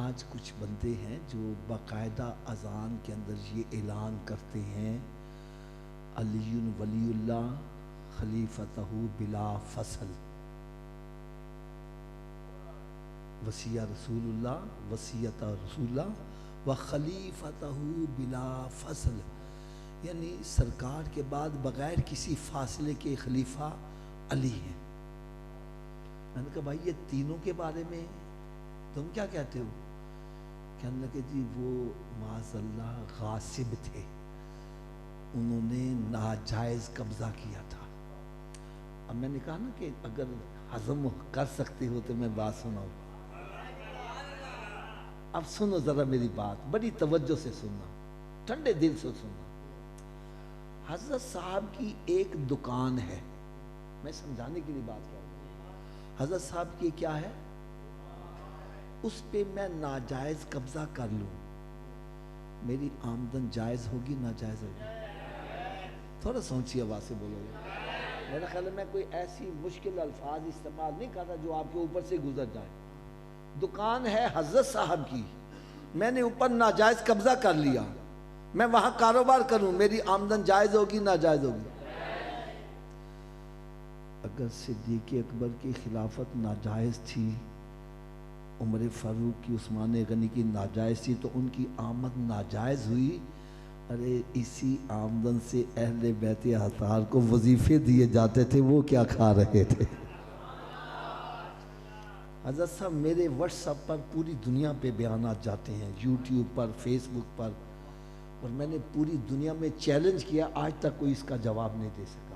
آج کچھ بندے ہیں جو باقاعدہ اذان کے اندر یہ اعلان کرتے ہیں علی ولی اللہ خلیفتہ بلا فصل، وصیہ رسول اللہ وصیت رسول اللہ و خلیفتہ بلا فصل، یعنی سرکار کے بعد بغیر کسی فاصلے کے خلیفہ علی ہیں. میں نے کہا بھائی یہ تینوں کے بارے میں تم کیا کہتے ہو؟ کہنے لگے جی وہ معاذ اللہ غاصب تھے، انہوں نے ناجائز قبضہ کیا تھا. اب میں نے کہا نا کہ اگر ہضم کر سکتے ہو تو میں بات سناؤں. اب سنو ذرا میری بات، بڑی توجہ سے سننا، ٹھنڈے دل سے سننا. حضرت صاحب کی ایک دکان ہے، میں سمجھانے کے لیے بات کر رہا ہوں. حضرت صاحب کی کیا ہے؟ اس پہ میں ناجائز قبضہ کر لوں، میری آمدن جائز ہوگی ناجائز ہوگی؟ تھوڑا سوچی آواز سے بولو. میرا خیال ہے میں کوئی ایسی مشکل الفاظ استعمال نہیں کرتا جو آپ کے اوپر سے گزر جائے. دکان ہے حضرت صاحب کی، میں نے اوپر ناجائز قبضہ کر لیا، میں وہاں کاروبار کروں، میری آمدن جائز ہوگی ناجائز ہوگی؟ اگر صدیق اکبر کی خلافت ناجائز تھی، عمر فاروق کی عثمان غنی کی ناجائز تھی، تو ان کی آمد ناجائز ہوئی. ارے اسی آمدن سے اہل بیت اطہار کو وظیفے دیے جاتے تھے، وہ کیا کھا رہے تھے؟ حضرت صاحب میرے واٹس ایپ پر پوری دنیا پہ بیانات جاتے ہیں، یوٹیوب پر، فیس بک پر، اور میں نے پوری دنیا میں چیلنج کیا، آج تک کوئی اس کا جواب نہیں دے سکا.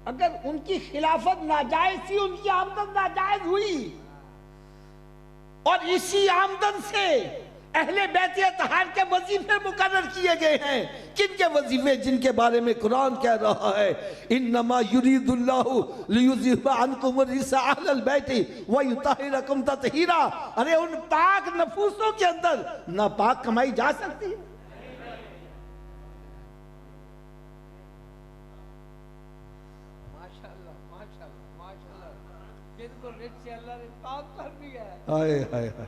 اگر ان کی خلافت ناجائز تھی، ان کی آمدن ناجائز ہوئی، اور اسی آمدن سے اہل بیت اطہار کے وظیفے مقرر کیے گئے ہیں. کن کے وظیفے؟ جن کے بارے میں قرآن کہہ رہا ہے انما یرید اللہ لیذہب عنکم الرجس اہل البیت ویطہرکم تطہیرا. ارے ان پاک نفوسوں کے اندر ناپاک کمائی جا سکتی ہے؟ ہائے ہائے ہائے.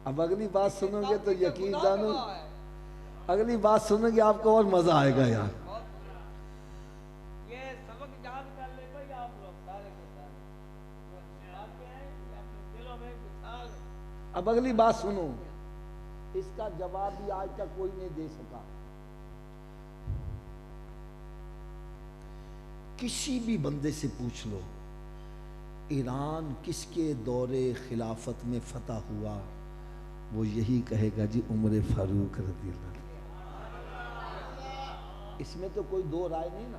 اب اگلی بات سنو گے تو یقین جانو، اگلی بات سنو گے آپ کو اور مزہ آئے گا یار. اب اگلی بات سنو، اس کا جواب بھی آج تک کوئی نہیں دے سکا. کسی بھی بندے سے پوچھ لو ایران کس کے دور خلافت میں فتح ہوا، وہ یہی کہے گا جی عمر فاروق رضی اللہ عنہ. اس میں تو کوئی دو رائے نہیں نا.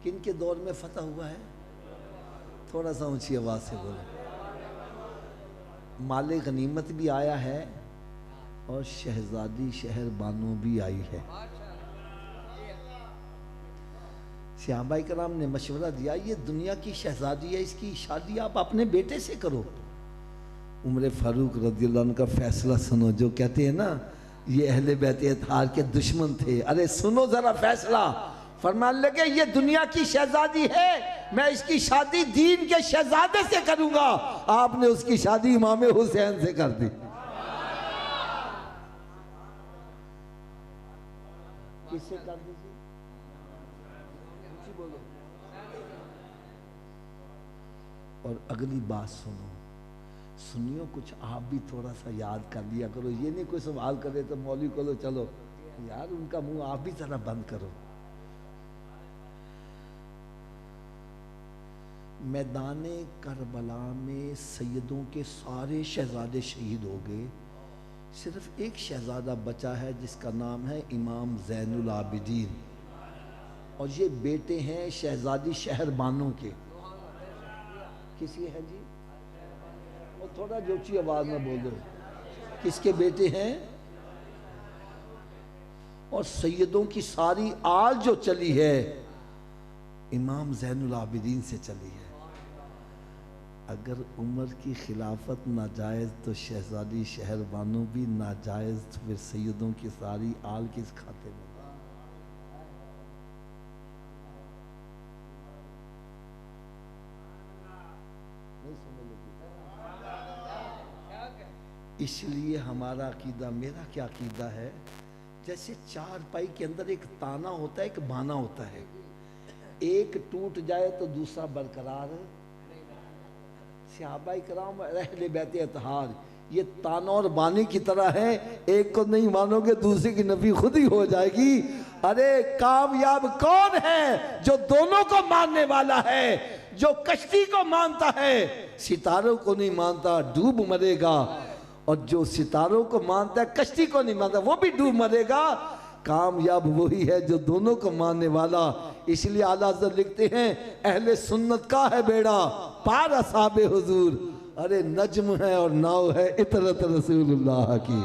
کن کے دور میں فتح ہوا ہے؟ تھوڑا سا اونچی آواز سے بولو. مال غنیمت بھی آیا ہے اور شہزادی شہر بانو بھی آئی ہے. صحابہ کرام نے مشورہ دیا یہ دنیا کی شہزادی ہے، اس کی شادی آپ اپنے بیٹے سے کرو. عمر فاروق رضی اللہ عنہ کا فیصلہ سنو، جو کہتے ہیں نا یہ اہل بیت اطہار کے دشمن تھے. ارے سنو ذرا فیصلہ. فرمان لگے یہ دنیا کی شہزادی ہے، میں اس کی شادی دین کے شہزادے سے کروں گا. آپ نے اس کی شادی امام حسین سے کر دی. کس سے کر دی؟ بولو. اور اگلی بات سنو، سنیو کچھ آپ بھی تھوڑا سا یاد کر لیا کرو. یہ نہیں کوئی سوال کرے تو مولوی کو لو چلو یار، ان کا منہ آپ بھی ذرا بند کرو. میدان کربلا میں سیدوں کے سارے شہزادے شہید ہو گئے، صرف ایک شہزادہ بچا ہے جس کا نام ہے امام زین العابدین، اور یہ بیٹے ہیں شہزادی شہر بانو کے۔ کس کے ہیں جی؟ اور تھوڑا جو اونچی آواز میں بول دو، کس کے بیٹے ہیں؟ اور سیدوں کی ساری آل جو چلی ہے امام زین العابدین سے چلی ہے۔ اگر عمر کی خلافت ناجائز تو شہزادی شہر بانو بھی ناجائز، تو پھر سیدوں کی ساری آل کس کھاتے میں؟ اس لیے ہمارا عقیدہ، میرا کیا عقیدہ ہے، جیسے چار پائی کے اندر ایک تانا ہوتا ہے، ایک بانا ہوتا ہے، ایک ٹوٹ جائے تو دوسرا برقرار۔ صحابہ کرام اہل بیت اطہار یہ تانا اور بانے کی طرح ہے، ایک کو نہیں مانو گے دوسرے کی نفی خود ہی ہو جائے گی۔ ارے کامیاب کون ہے جو دونوں کو ماننے والا ہے، جو کشتی کو مانتا ہے ستاروں کو نہیں مانتا ڈوب مرے گا، اور جو ستاروں کو مانتا ہے کشتی کو نہیں مانتا وہ بھی ڈوب مرے گا۔ کامیاب وہی ہے جو دونوں کو ماننے والا۔ اس لیے اعلیٰ حضرت لکھتے ہیں اہل سنت کا ہے بیڑا پار اصحاب حضور، ارے نجم ہے اور ناؤ ہے اطرت رسول اللہ کی۔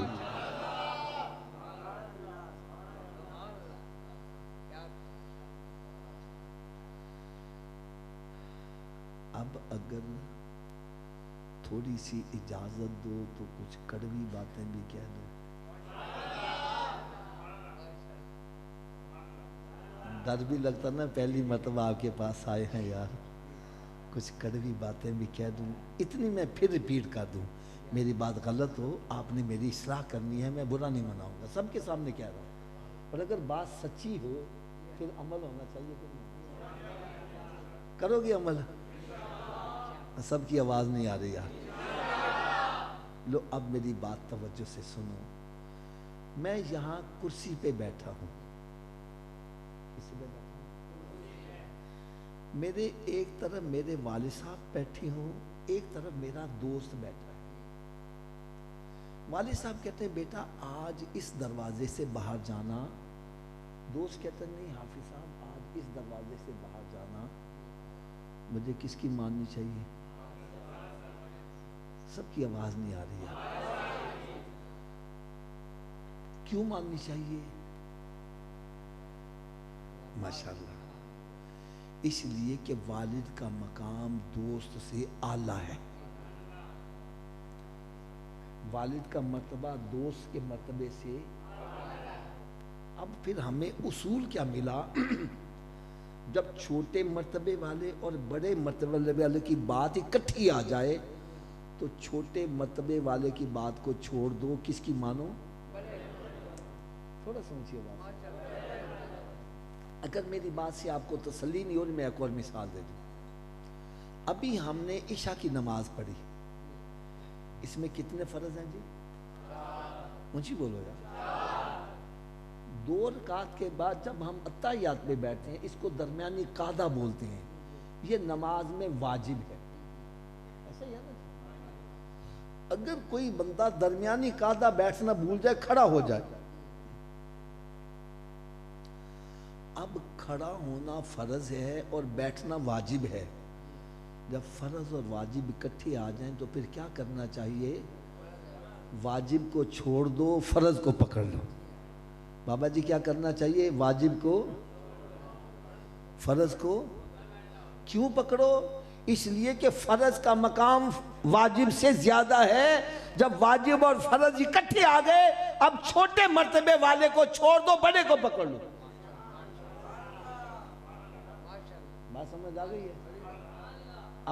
اب اگر تھوڑی سی اجازت دو تو کچھ کڑوی باتیں بھی کہہ دو۔ ڈر بھی لگتا نا پہلی مرتبہ آپ کے پاس آئے ہیں یار، کچھ کڑوی باتیں بھی کہہ دوں، اتنی میں پھر ریپیٹ کر دوں، میری بات غلط ہو آپ نے میری اصلاح کرنی ہے، میں برا نہیں مناؤں گا، سب کے سامنے کہہ رہا ہوں، اور اگر بات سچی ہو پھر عمل ہونا چاہیے کہ نہیں؟ کرو گے عمل؟ سب کی آواز نہیں آ رہی یار۔ لو اب میری بات توجہ سے سنو، میں یہاں کرسی پہ بیٹھا ہوں، کس پہ بیٹھا ہوں؟ میرے ایک طرف میرے والد صاحب بیٹھے ہوں، ایک طرف میرا دوست بیٹھا ہے۔ والد صاحب کہتے ہیں بیٹا آج اس دروازے سے باہر جانا، دوست کہتے ہیں نہیں حافظ صاحب آج اس دروازے سے باہر جانا، مجھے کس کی ماننی چاہیے؟ سب کی آواز نہیں آ رہی ہے۔ کیوں ماننی چاہیے؟ ماشاءاللہ اس لیے کہ والد کا مقام دوست سے اعلیٰ ہے، والد کا مرتبہ دوست کے مرتبے سے۔ اب پھر ہمیں اصول کیا ملا؟ جب چھوٹے مرتبے والے اور بڑے مرتبے والے کی بات اکٹھی آ جائے تو چھوٹے مرتبے والے کی بات کو چھوڑ دو، کس کی مانو؟ تھوڑا سمجھیے بات۔ اگر میری بات سے آپ کو تسلی نہیں ہو رہی میں ایک اور مثال دے دوں۔ ابھی ہم نے عشاء کی نماز پڑھی، اس میں کتنے فرض ہیں جی؟ اونچی بولو یار۔ 2 رکعت کے بعد جب ہم اتحیات میں بیٹھتے ہیں اس کو درمیانی قعدہ بولتے ہیں، یہ نماز میں واجب ہے، ایسا ہی ہے نا؟ اگر کوئی بندہ درمیانی قعدہ بیٹھنا بھول جائے کھڑا ہو جائے، اب کھڑا ہونا فرض ہے اور بیٹھنا واجب ہے، جب فرض اور واجب اکٹھے آ جائیں تو پھر کیا کرنا چاہیے؟ واجب کو چھوڑ دو فرض کو پکڑ لو۔ بابا جی کیا کرنا چاہیے؟ واجب کو فرض کو کیوں پکڑو؟ اس لیے کہ فرض کا مقام واجب سے زیادہ ہے، جب واجب اور فرض اکٹھے آ گئے اب چھوٹے مرتبے والے کو چھوڑ دو بڑے کو پکڑ لو۔ بات سمجھ آ گئی ہے؟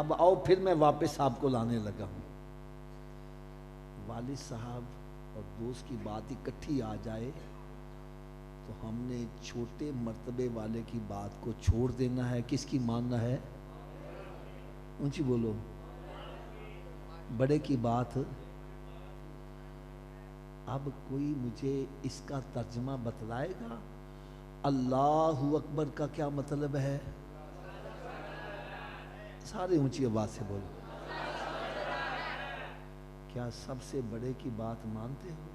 اب آؤ پھر میں واپس آپ کو لانے لگا ہوں۔ والد صاحب اور دوست کی بات اکٹھی آ جائے تو ہم نے چھوٹے مرتبے والے کی بات کو چھوڑ دینا ہے، کس کی ماننا ہے؟ اونچی بولو۔ بڑے کی بات۔ اب کوئی مجھے اس کا ترجمہ بتلائے گا؟ اللہ اکبر کا کیا مطلب ہے؟ سارے اونچی آواز سے بولو، کیا سب سے بڑے کی بات مانتے ہو؟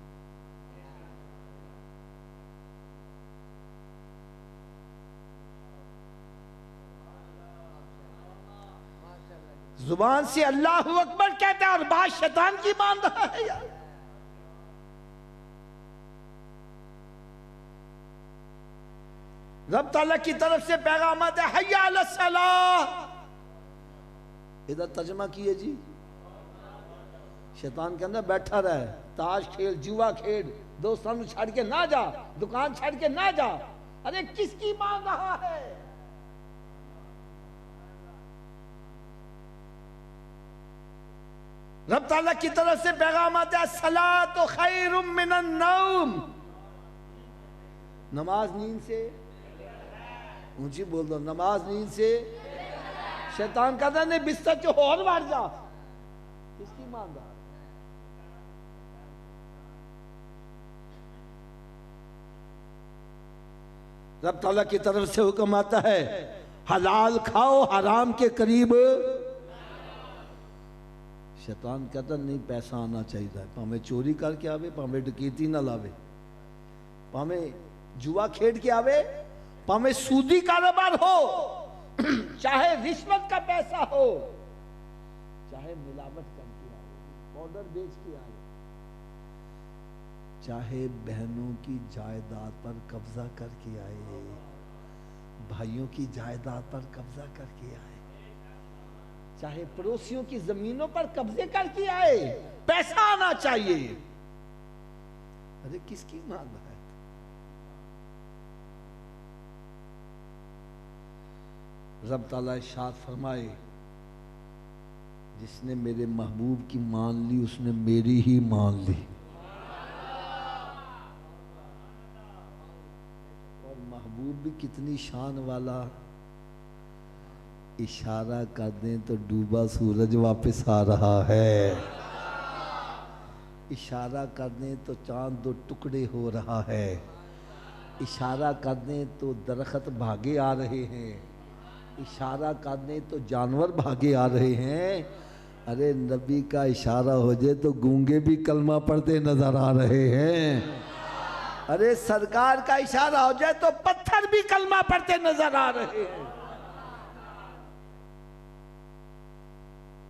زبان سے اللہ اکبر کہتا ہے اور بات شیطان کی مان رہا ہے یار۔ رب تعالیٰ کی طرف سے پیغام آتا ہے حی علی الصلاۃ، ادھر ترجمہ کیے جی، شیطان کے اندر بیٹھا رہے، تاش کھیل، جوا کھیل، دوستان چھڑ کے نہ جا، دکان چھڑ کے نہ جا، ارے کس کی مان رہا ہے؟ رب تعالیٰ کی طرف سے پیغام آتا ہے الصلاۃ خیر من النوم، نماز نیند سے، اونچی بول دو، نماز نیند سے۔ شیطان کہتا ہے نہیں بستر چو اور بار جا، کس کی مان رہا؟ رب تعالیٰ کی طرف سے حکم آتا ہے حلال کھاؤ، حرام کے قریب۔ شیطان کہتا نہیں پیسہ آنا چاہیے، پامیں چوری کر کے آوے، پامیں ڈکیتی نہ لاوے، پامیں جوا کھیڑ کے آوے، پامیں سودی کاروبار ہو، چاہے رشوت کا پیسہ ہو، چاہے ملاوٹ کر کے آئے، پاؤڈر بیچ کے آئے، چاہے بہنوں کی جائیداد پر قبضہ کر کے آئے، بھائیوں کی جائیداد پر قبضہ کر کے آئے، چاہے پڑوسیوں کی زمینوں پر قبضے کر کے آئے، پیسہ آنا چاہیے۔ ارے کس کی مانگ ہے؟ رب تعالیٰ ارشاد فرمائے جس نے میرے محبوب کی مان لی اس نے میری ہی مان لی، اور محبوب بھی کتنی شان والا، اشارہ کر دیں تو ڈوبا سورج واپس آ رہا ہے، اشارہ کر دیں تو چاند دو ٹکڑے ہو رہا ہے، اشارہ کر دیں تو درخت بھاگے آ رہے ہیں، اشارہ کر دیں تو جانور بھاگے آ رہے ہیں۔ ارے نبی کا اشارہ ہو جائے تو گونگے بھی کلمہ پڑھتے نظر آ رہے ہیں، ارے سرکار کا اشارہ ہو جائے تو پتھر بھی کلمہ پڑھتے نظر آ رہے ہیں۔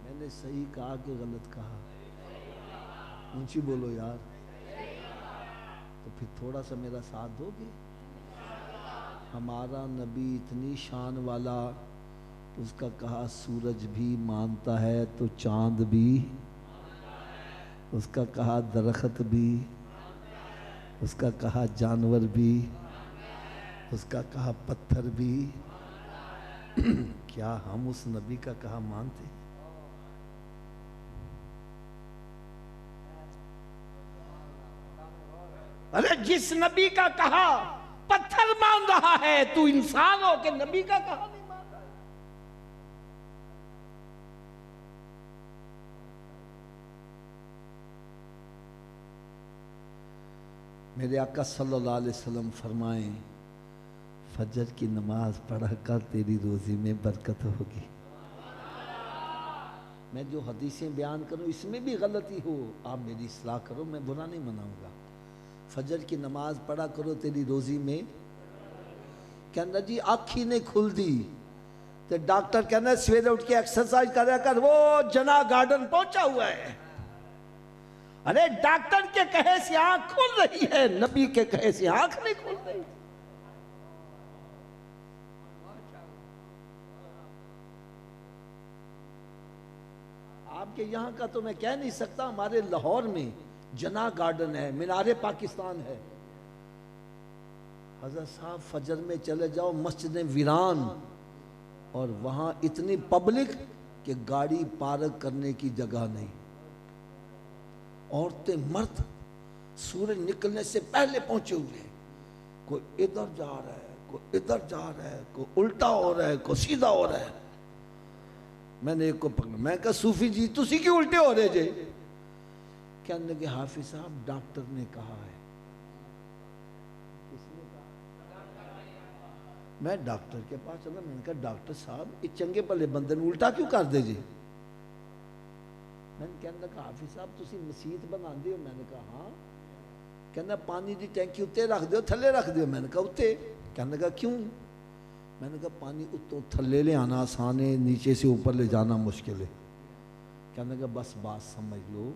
میں نے صحیح کہا کہ غلط کہا؟ اونچی بولو یار، تو پھر تھوڑا سا میرا ساتھ دو گے؟ ہمارا نبی اتنی شان والا، اس کا کہا سورج بھی مانتا ہے تو چاند بھی، اس کا کہا درخت بھی، اس کا کہا جانور بھی، اس کا کہا پتھر بھی، کیا ہم اس نبی کا کہا مانتے ہیں؟ ارے جس نبی کا کہا پتھر مان رہا ہے، تو انسان ہو کہ نبی کا کہا نہیں مان رہا ہے؟ میرے آقا صلی اللہ علیہ وسلم فرمائیں فجر کی نماز پڑھ کر تیری روزی میں برکت ہوگی۔ میں جو حدیثیں بیان کروں اس میں بھی غلطی ہو آپ میری اصلاح کرو، میں برا نہیں مناؤں گا۔ فجر کی نماز پڑھا کرو تیری روزی میں، کہنا جی آنکھ ہی نہیں کھل دی تو ڈاکٹر کہنا سویرے اٹھ کے ایکسرسائز کرا کر، وہ جنا گارڈن پہنچا ہوا ہے۔ ارے ڈاکٹر کے کہے سے آنکھ کھل رہی ہے، نبی کے کہے سے آنکھ نہیں کھل رہی۔ آپ کے یہاں کا تو میں کہہ نہیں سکتا، ہمارے لاہور میں جنا گارڈن ہے، مینار پاکستان ہے۔ حضرت صاحب فجر میں چلے جاؤ مسجد ویران، اور وہاں اتنی پبلک کہ گاڑی پارک کرنے کی جگہ نہیں، عورتیں مرد سورج نکلنے سے پہلے پہنچے ہوئے، کوئی ادھر جا رہا ہے، کوئی ادھر جا رہا ہے، کوئی الٹا ہو رہا ہے، کوئی سیدھا ہو رہا ہے۔ میں نے ایک کو پکڑا، میں کہا صوفی جی تسی کیوں الٹے ہو رہے جے؟ کہنے لگے حافظ صاحب ڈاکٹر نے کہا ہے۔ کس نے کہا؟ میں ڈاکٹر کے پاس چلا، میں نے کہا ڈاکٹر صاحب یہ چنگے بھلے بندے نے الٹا کیوں کر دے جی؟ میں نے کہنے لگا حافظ صاحب تسی مسیت بنا دے ہو؟ میں نے کہا ہاں۔ کہنا پانی دی ٹینکی اتنے رکھ دیو تھلے رکھ دیو؟ میں نے کہا اتنے۔ کہنے لگا کیوں؟ میں نے کہا پانی اتوں تھلے لے آنا آسان ہے، نیچے سے اوپر لے جانا مشکل ہے۔ کہنے لگا بس بات سمجھ لو،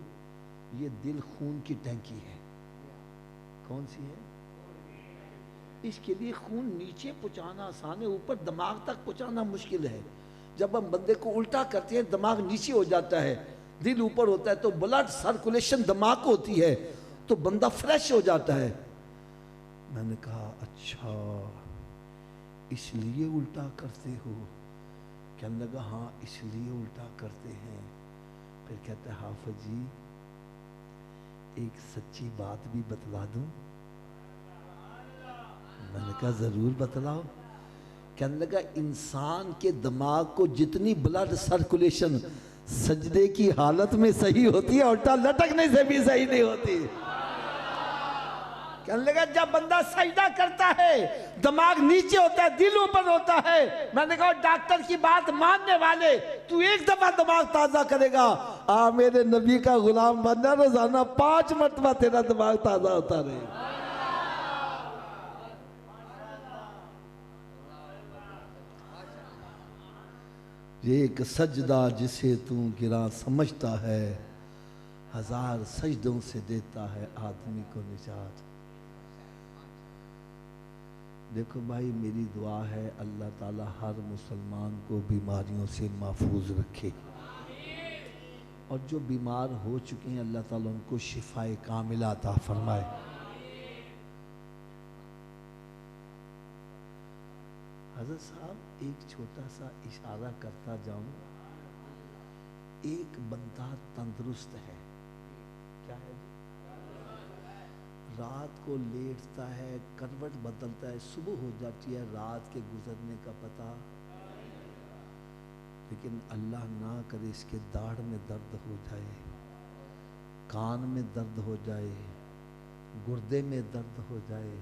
یہ دل خون کی ٹینکی ہے۔ کون سی ہے؟ اس کے لیے خون نیچے پہنچانا آسان ہے، اوپر دماغ تک پہنچانا مشکل ہے۔ جب ہم بندے کو الٹا کرتے ہیں دماغ نیچے ہو جاتا ہے، دل اوپر ہوتا ہے، تو بلڈ سرکولیشن دماغ کو ہوتی ہے تو بندہ فریش ہو جاتا ہے۔ میں نے کہا اچھا اس لیے الٹا کرتے ہو؟ کہنے لگا ہاں اس لیے الٹا کرتے ہیں۔ پھر کہتا ہے حافظ جی ایک سچی بات بھی بتلا دوں؟ میں نے کہا ضرور بتلاؤ۔ کہنے لگا انسان کے دماغ کو جتنی بلڈ سرکولیشن سجدے کی حالت میں صحیح ہوتی ہے، الٹا لٹکنے سے بھی صحیح نہیں ہوتی۔ کہنے لگا جب بندہ سجدہ کرتا ہے دماغ نیچے ہوتا ہے، دل اوپر ہوتا ہے۔ میں نے کہا ڈاکٹر کی بات ماننے والے تو ایک دفعہ دماغ تازہ کرے گا، میرے نبی کا غلام بننا، روزانہ 5 مرتبہ تیرا دماغ تازہ ہوتا رہے گا۔ یہ ایک سجدہ جسے تو گراں سمجھتا ہے، 1000 سجدوں سے دیتا ہے آدمی کو نجات۔ دیکھو بھائی میری دعا ہے اللہ تعالی ہر مسلمان کو بیماریوں سے محفوظ رکھے، اور جو بیمار ہو چکے ہیں اللہ تعالیٰ ان کو شفاء کاملہ عطا فرمائے۔ حضرت صاحب ایک چھوٹا سا اشارہ کرتا جاؤں، ایک بندہ تندرست ہے، کیا ہے جی؟ رات کو لیٹتا ہے، کروٹ بدلتا ہے، صبح ہو جاتی ہے، رات کے گزرنے کا پتہ، لیکن اللہ نہ کرے اس کے داڑھ میں درد ہو جائے، کان میں درد ہو جائے، گردے میں درد ہو جائے،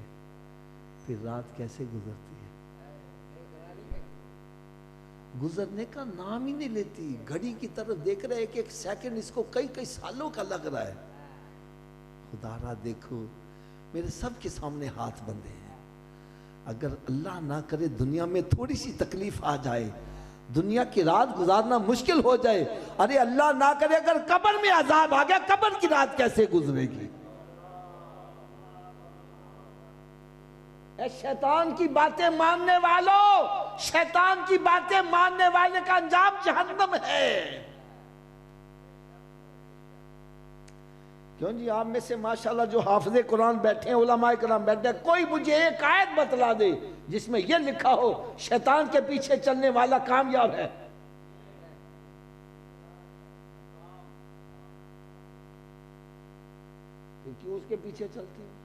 پھر رات کیسے گزرتی ہے؟ گزرنے کا نام ہی نہیں لیتی۔ گھڑی کی طرف دیکھ رہے ایک سیکنڈ اس کو کئی سالوں کا لگ رہا ہے۔ خدا را دیکھو میرے سب کے سامنے ہاتھ بندھے ہیں، اگر اللہ نہ کرے دنیا میں تھوڑی سی تکلیف آ جائے، دنیا کی رات گزارنا مشکل ہو جائے، ارے اللہ نہ کرے اگر قبر میں عذاب آ گیا، قبر کی رات کیسے گزرے گی؟ اے شیطان کی باتیں ماننے والوں، شیطان کی باتیں ماننے والے کا انجام جہنم ہے۔ کیوں جی آپ میں سے ماشاءاللہ جو حافظ قرآن بیٹھے ہیں، علماء کرام بیٹھے ہیں، کوئی مجھے ایک آیت بتلا دے جس میں یہ لکھا ہو شیطان کے پیچھے چلنے والا کامیاب ہے۔ پھر کیوں اس کے پیچھے چلتے ہیں؟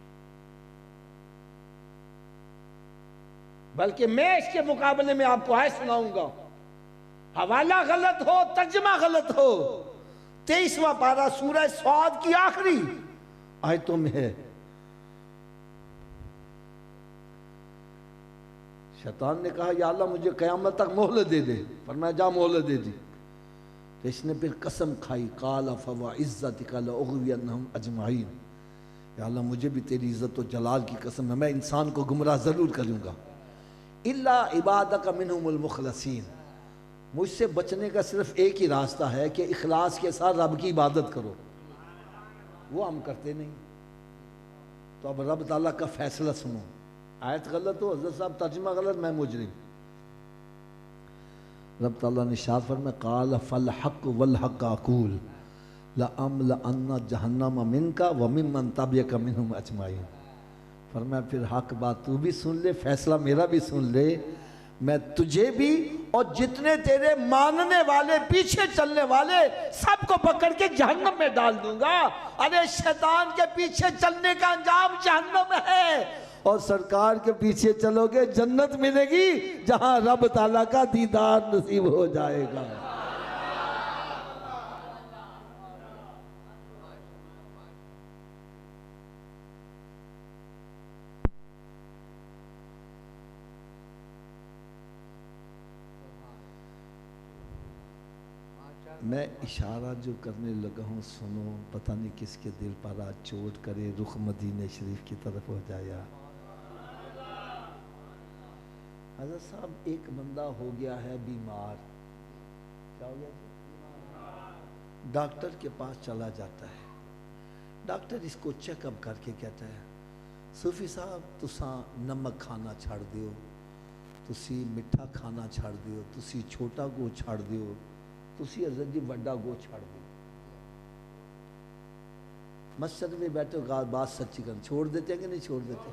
بلکہ میں اس کے مقابلے میں آپ کو آیت سناؤں گا، حوالہ غلط ہو، ترجمہ غلط ہو، 23واں پارہ سورہ صاد کی آخری آیتوں میں ہے۔ شیطان نے کہا یا اللہ مجھے قیامت تک مہلت دے دے، فرمایا جا مہلت دے دی، تو اس نے پھر قسم کھائی، قال فوعزتک لاغوینہم اجمعین، یا اللہ مجھے بھی تیری عزت و جلال کی قسم ہے میں انسان کو گمراہ ضرور کروں گا، الا عبادک منہم المخلصین، مجھ سے بچنے کا صرف ایک ہی راستہ ہے کہ اخلاص کے ساتھ رب کی عبادت کرو، وہ ہم کرتے نہیں۔ تو اب رب تعالیٰ کا فیصلہ سنو، آیت غلط ہو حضرت صاحب، ترجمہ غلط، میں مجرم۔ رب تعالیٰ نے ارشاد فرمایا قال فالحق والحق اقول لأملأن جہنم منک وممن تبعک منہم اجمعین، فرمایا پھر حق بات تو بھی سن لے، فیصلہ میرا بھی سن لے، میں تجھے بھی اور جتنے تیرے ماننے والے پیچھے چلنے والے سب کو پکڑ کے جہنم میں ڈال دوں گا۔ ارے شیطان کے پیچھے چلنے کا انجام جہنم ہے، اور سرکار کے پیچھے چلو گے جنت ملے گی جہاں رب تعالیٰ کا دیدار نصیب ہو جائے گا۔ میں اشارہ جو کرنے لگا ہوں سنو، پتہ نہیں کس کے دل پر آج چوٹ کرے، رخ مدینہ شریف کی طرف ہو جایا۔ حضرت صاحب ایک بندہ ہو گیا ہے بیمار، کیا ہو گیا؟ ڈاکٹر کے پاس چلا جاتا ہے، ڈاکٹر اس کو چیک اپ کر کے کہتا ہے صوفی صاحب تساں نمک کھانا چھڑ دیو، تسی مٹھا کھانا چھڑ دیو، تسی چھوٹا گو چھڑ دیو، تسی حضرت جی بڑا گو چھڑ دیو۔ مسجد میں بیٹھے بات سچی کریں، چھوڑ دیتے ہیں کہ نہیں چھوڑ دیتے؟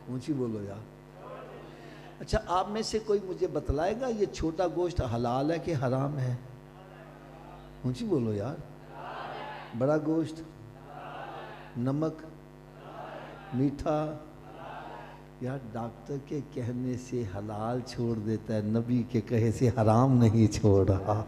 اونچی بولو یار۔ اچھا آپ میں سے کوئی مجھے بتلائے گا یہ چھوٹا گوشت حلال ہے کہ حرام ہے؟ اونچی بولو یار۔ بڑا گوشت، نمک، میٹھا، یار ڈاکٹر کے کہنے سے حلال چھوڑ دیتا ہے، نبی کے کہے سے حرام نہیں چھوڑ رہا۔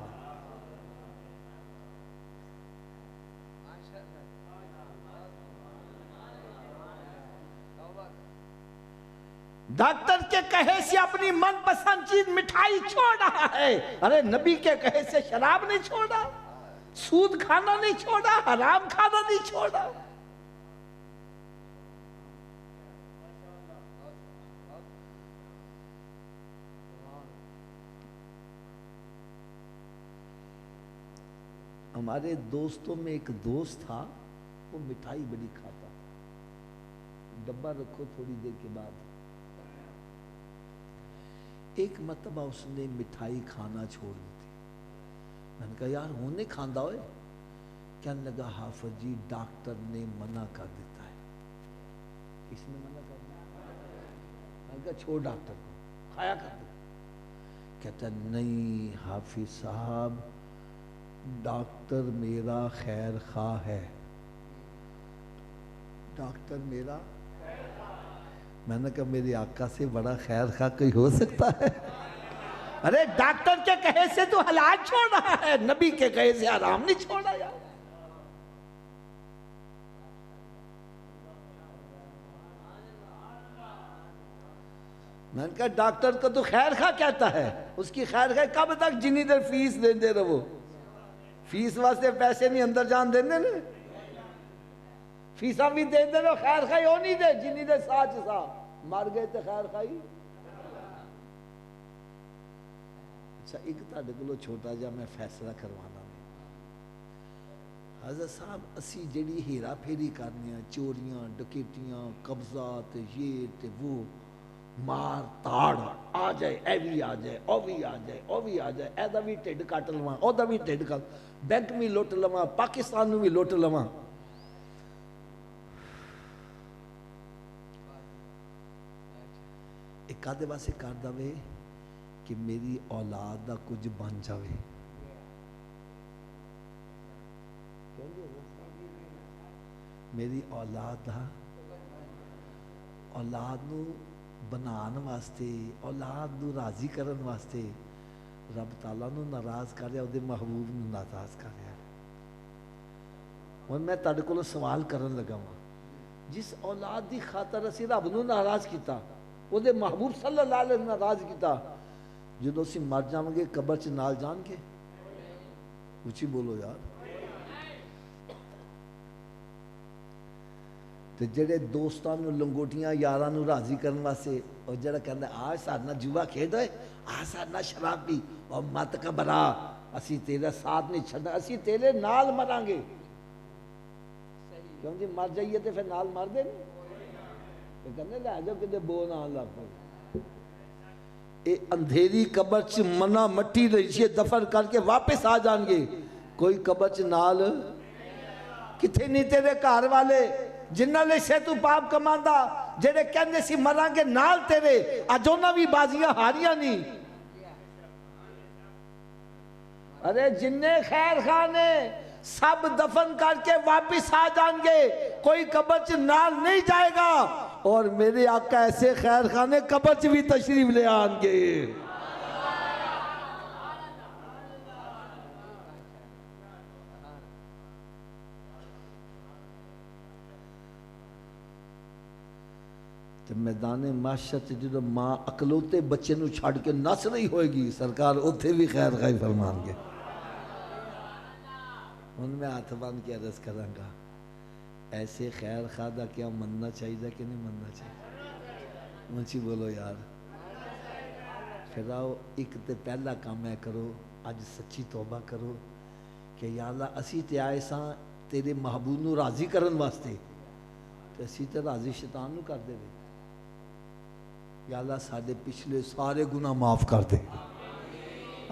ڈاکٹر کے کہے سے اپنی من پسند چیز مٹھائی چھوڑ رہا ہے، ارے نبی کے کہے سے شراب نہیں چھوڑا، سود کھانا نہیں چھوڑا، حرام کھانا نہیں چھوڑا۔ ہمارے دوستوں میں ایک دوست تھا، وہ مٹھائی بڑی کھاتا، ڈبہ رکھو تھوڑی دیر کے بعد۔ ایک مرتبہ اس نے مٹھائی کھانا چھوڑ دی تھی، میں نے کہا یار ہوں نہیں کھاندا ہوئے؟ کہنے لگا حافظ جی ڈاکٹر نے منع کر دیتا ہے۔ کس نے منع کر دیا؟ میں نے کہا چھوڑ ڈاکٹر کو، کھایا کر دے۔ کہتا ہے نہیں حافظ صاحب ڈاکٹر میرا خیر خواہ ہے، ڈاکٹر میرا، میں نے کہا میرے آقا سے بڑا خیر خواہ کوئی ہو سکتا ہے؟ ارے ڈاکٹر کے کہے سے تو حلال چھوڑ رہا ہے، نبی کے کہے سے حرام نہیں چھوڑا یار۔ میں نے کہا ڈاکٹر کو تو خیر خواہ کہتا ہے، اس کی خیر خواہ کب تک جنی دیر فیس دے دے رہو، فیس واسطے پیسے نہیں اندر جان دے دے، فیساں بھی دے دے رہو، خیر خواہی ہو نہیں دے جنی دے ساتھ سا مر گئے تے خیر خواہی۔ اچھا ایک تاڑے کو چھوٹا جا میں فیصلہ کروانا میں، حضرت صاحب اسی جڑی ہیرا پھیری کرنے ہیں، چوریاں ڈکیٹیاں قبضات یہ تے وہ، مار تاڑ آ جائے، اے بھی آ جائے، او بھی آ جائے، او بھی آ جائے، اے دا بھی ٹھڈ کٹ لواں، او دا بھی ٹھڈ کٹ، بینک بھی لوٹ لواں، پاکستان بھی لوٹ لواں۔ ایک آدھے واسے کر دے کہ میری اولاد دا کچھ بن جاوے، میری اولاد دا، اولاد نو بنان واسطے، اولاد نو راضی کرن واسطے رب تعالیٰ نو ناراض کر رہا، دے محبوب نو ناراض کر رہا۔ اور میں تاڑے کو سوال کرن لگا ہوں، جس اولاد دی خاطر اسی رب نو ناراض کیتا، وہ دے محبوب صلی اللہ علیہ وسلم ناراض کیتا، جدو اسی مر جاؤں گے قبر چ نال جان کے؟ اچھی بولو یار۔ تے جڑے دوستان نو لنگوٹیاں یاران نو راضی کرن واسطے، اور جڑا کہندا آج سارنا جوا کھیڈ ہوئے، آج سارنا شراب پی، اور مت گھبرا اسی تیرے ساتھ نہیں چھڑنا، اسی تیرے نال مران گے۔ کیوں جی مر جائیے تے پھر نال مر دے نہیں، تو کہنے لے جاؤ کہ بو نہ لگ پائے۔ اے اندھیری قبر چ منا مٹی رہی دفن کر کے واپس آ جان گے، کوئی قبر چ نال کتھے نہیں تیرے گھر والے جنہ لے سے تو پاپ کماندا، جڑے کہندے سی مران گے نال تیرے، اج انہاں بھی بازیاں ہاریاں نہیں۔ ارے جننے خیر خانے سب دفن کر کے واپس آ جان گے، کوئی قبر چ نال نہیں جائے گا، اور میرے آقا ایسے خیر خانے قبر چ بھی تشریف لے آن گے۔ میدان معاشر جدو ماں اکلوتے بچے نو چھاڑ کے نس رہی ہوئے گی، سرکار اتھے بھی خیر خواہی فرمان گے۔ ہوں میں ہاتھ باندھ کے عرض کراں گا ایسے خیر خواہ دا کیا مننا چاہیے کہ نہیں مننا چاہیے؟ اونچی بولو یار. پھر آؤ ایک تے پہلا کام ہے کرو اج سچی توبہ کرو کہ یا اللہ اسی تے آئے ساں تیرے محبوب نو راضی کرن واسطے تے اسی تے راضی شیطان نو کر دے. یا اللہ ساڈے پچھلے سارے گناہ معاف کر دے.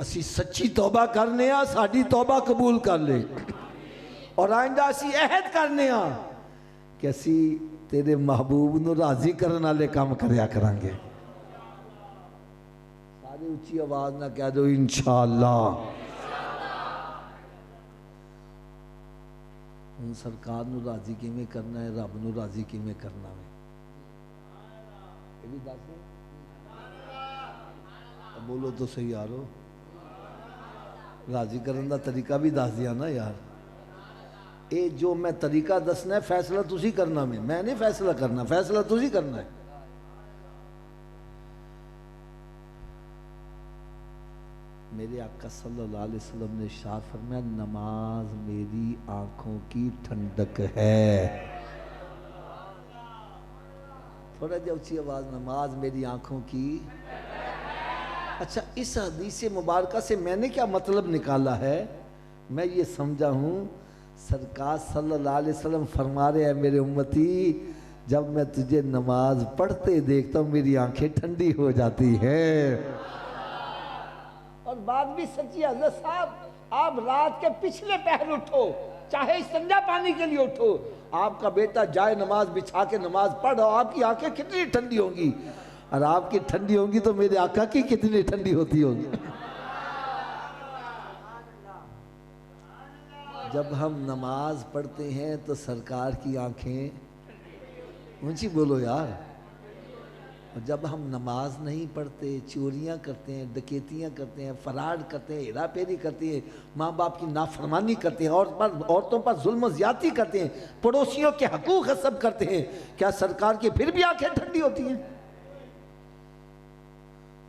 اسی سچی توبہ کرنے ہاں ساڈی توبہ قبول کر لے. اور آئندہ اسی عہد کرنے ہاں کہ اسی تیرے محبوب نو راضی کرن والے کام کریا کریں گے. سارے اچھی آواز نہ کہہ دو انشاءاللہ. ہوں سرکار نو راضی کیویں کرنا ہے رب نو راضی کیویں کرنا ہے یہ بھی دس دیں. بولو تو صحیح یارو. راضی کرن دا طریقہ بھی دس دیا نا یار. اے جو میں طریقہ دسنا ہے فیصلہ تسی کرنا میں نہیں فیصلہ کرنا فیصلہ تسی کرنا ہے. میرے آقا صلی اللہ علیہ وسلم نے ارشاد فرمایا نماز میری آنکھوں کی ٹھنڈک ہے. تھوڑا جا اچھی آواز. نماز میری آنکھوں کی. اچھا اس حدیث مبارکہ سے میں نے کیا مطلب نکالا ہے؟ میں یہ سمجھا ہوں سرکار صلی اللہ علیہ وسلم فرما رہے ہیں میرے امتی جب میں تجھے نماز پڑھتے دیکھتا ہوں میری آنکھیں ٹھنڈی ہو جاتی ہیں. اور بات بھی سچی ہے حضرت صاحب. آپ رات کے پچھلے پہر اٹھو چاہے استنجا پانی کے لیے اٹھو آپ کا بیٹا جائے نماز بچھا کے نماز پڑھو آپ کی آنکھیں کتنی ٹھنڈی ہوں گی. اور آپ کی ٹھنڈی ہوں گی تو میرے آقا کی کتنی ٹھنڈی ہوتی ہوگی. جب ہم نماز پڑھتے ہیں تو سرکار کی آنکھیں اونچی بولو یار. اور جب ہم نماز نہیں پڑھتے چوریاں کرتے ہیں ڈکیتیاں کرتے ہیں فراڈ کرتے ہیں ہیرا پھیری کرتے ہیں ماں باپ کی نافرمانی کرتے ہیں عورتوں پر ظلم و زیادتی کرتے ہیں پڑوسیوں کے حقوق غصب کرتے ہیں کیا سرکار کی پھر بھی آنکھیں ٹھنڈی ہوتی ہیں؟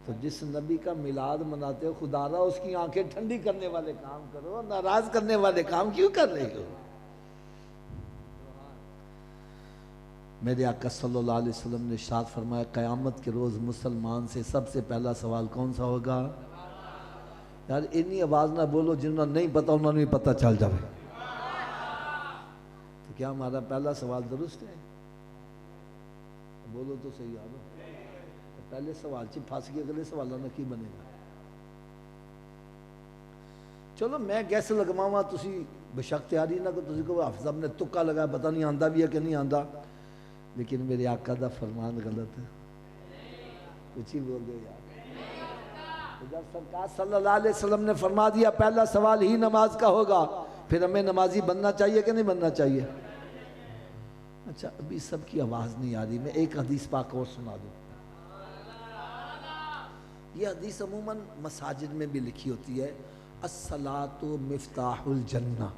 تو جس نبی کا میلاد مناتے ہو خدا را اس کی آنکھیں ٹھنڈی کرنے والے کام کرو ناراض کرنے والے کام کیوں کر رہے ہو؟ میرے آقا صلی اللہ علیہ وسلم نے ارشاد فرمایا قیامت کے روز مسلمان سے سب سے پہلا سوال کون سا ہوگا؟ یار اتنی آواز نہ بولو جنہوں نے نہیں پتا انہوں نے پتہ چل جائے. تو کیا ہمارا پہلا سوال درست ہے؟ بولو تو صحیح آ لو. پہلے سوال چی پھاس کے اگلے سوالہ نہ کی بنے گا. چلو میں گیس لگماؤں تسی بشک تیاری نہ کہ تسی کو حافظ صاحب نے تکا لگا پتہ نہیں آندہ بھی ہے کہ نہیں آندہ لیکن میرے آقا دا فرمان غلط ہے. کچھ ہی بول دے یار. جب سرکار صلی اللہ علیہ وسلم نے فرما دیا پہلا سوال ہی نماز کا ہوگا پھر ہمیں نمازی بننا چاہیے کہ نہیں بننا چاہیے؟ اچھا ابھی سب کی آواز نہیں آ رہی میں ایک حدیث پاک اور سنا دوں. یہ حدیث عموماً مساجد میں بھی لکھی ہوتی ہے الصلاۃ مفتاح الجنہ.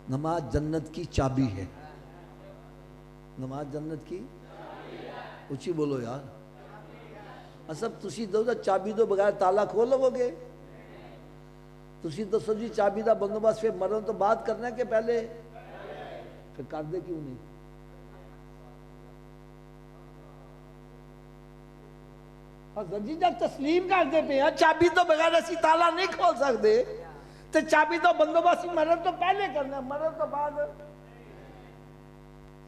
نماز جنت کی چابی ہے. نماز جنت کی اچھی بولو یار. اصل تسی دو چابی دو بغیر تالا کھول لو گے. تسی دسو جی چابی دا بندوبست پھر مرن تو بات کرنا ہے کہ پہلے پھر کر دے کیوں نہیں؟ جی جب تسلیم کر دے پہ چابی تو بغیر اسی تالا نہیں کھول سکتے تو چابی تو بندوبست مرن تو پہلے کرنا مرن تو بعد.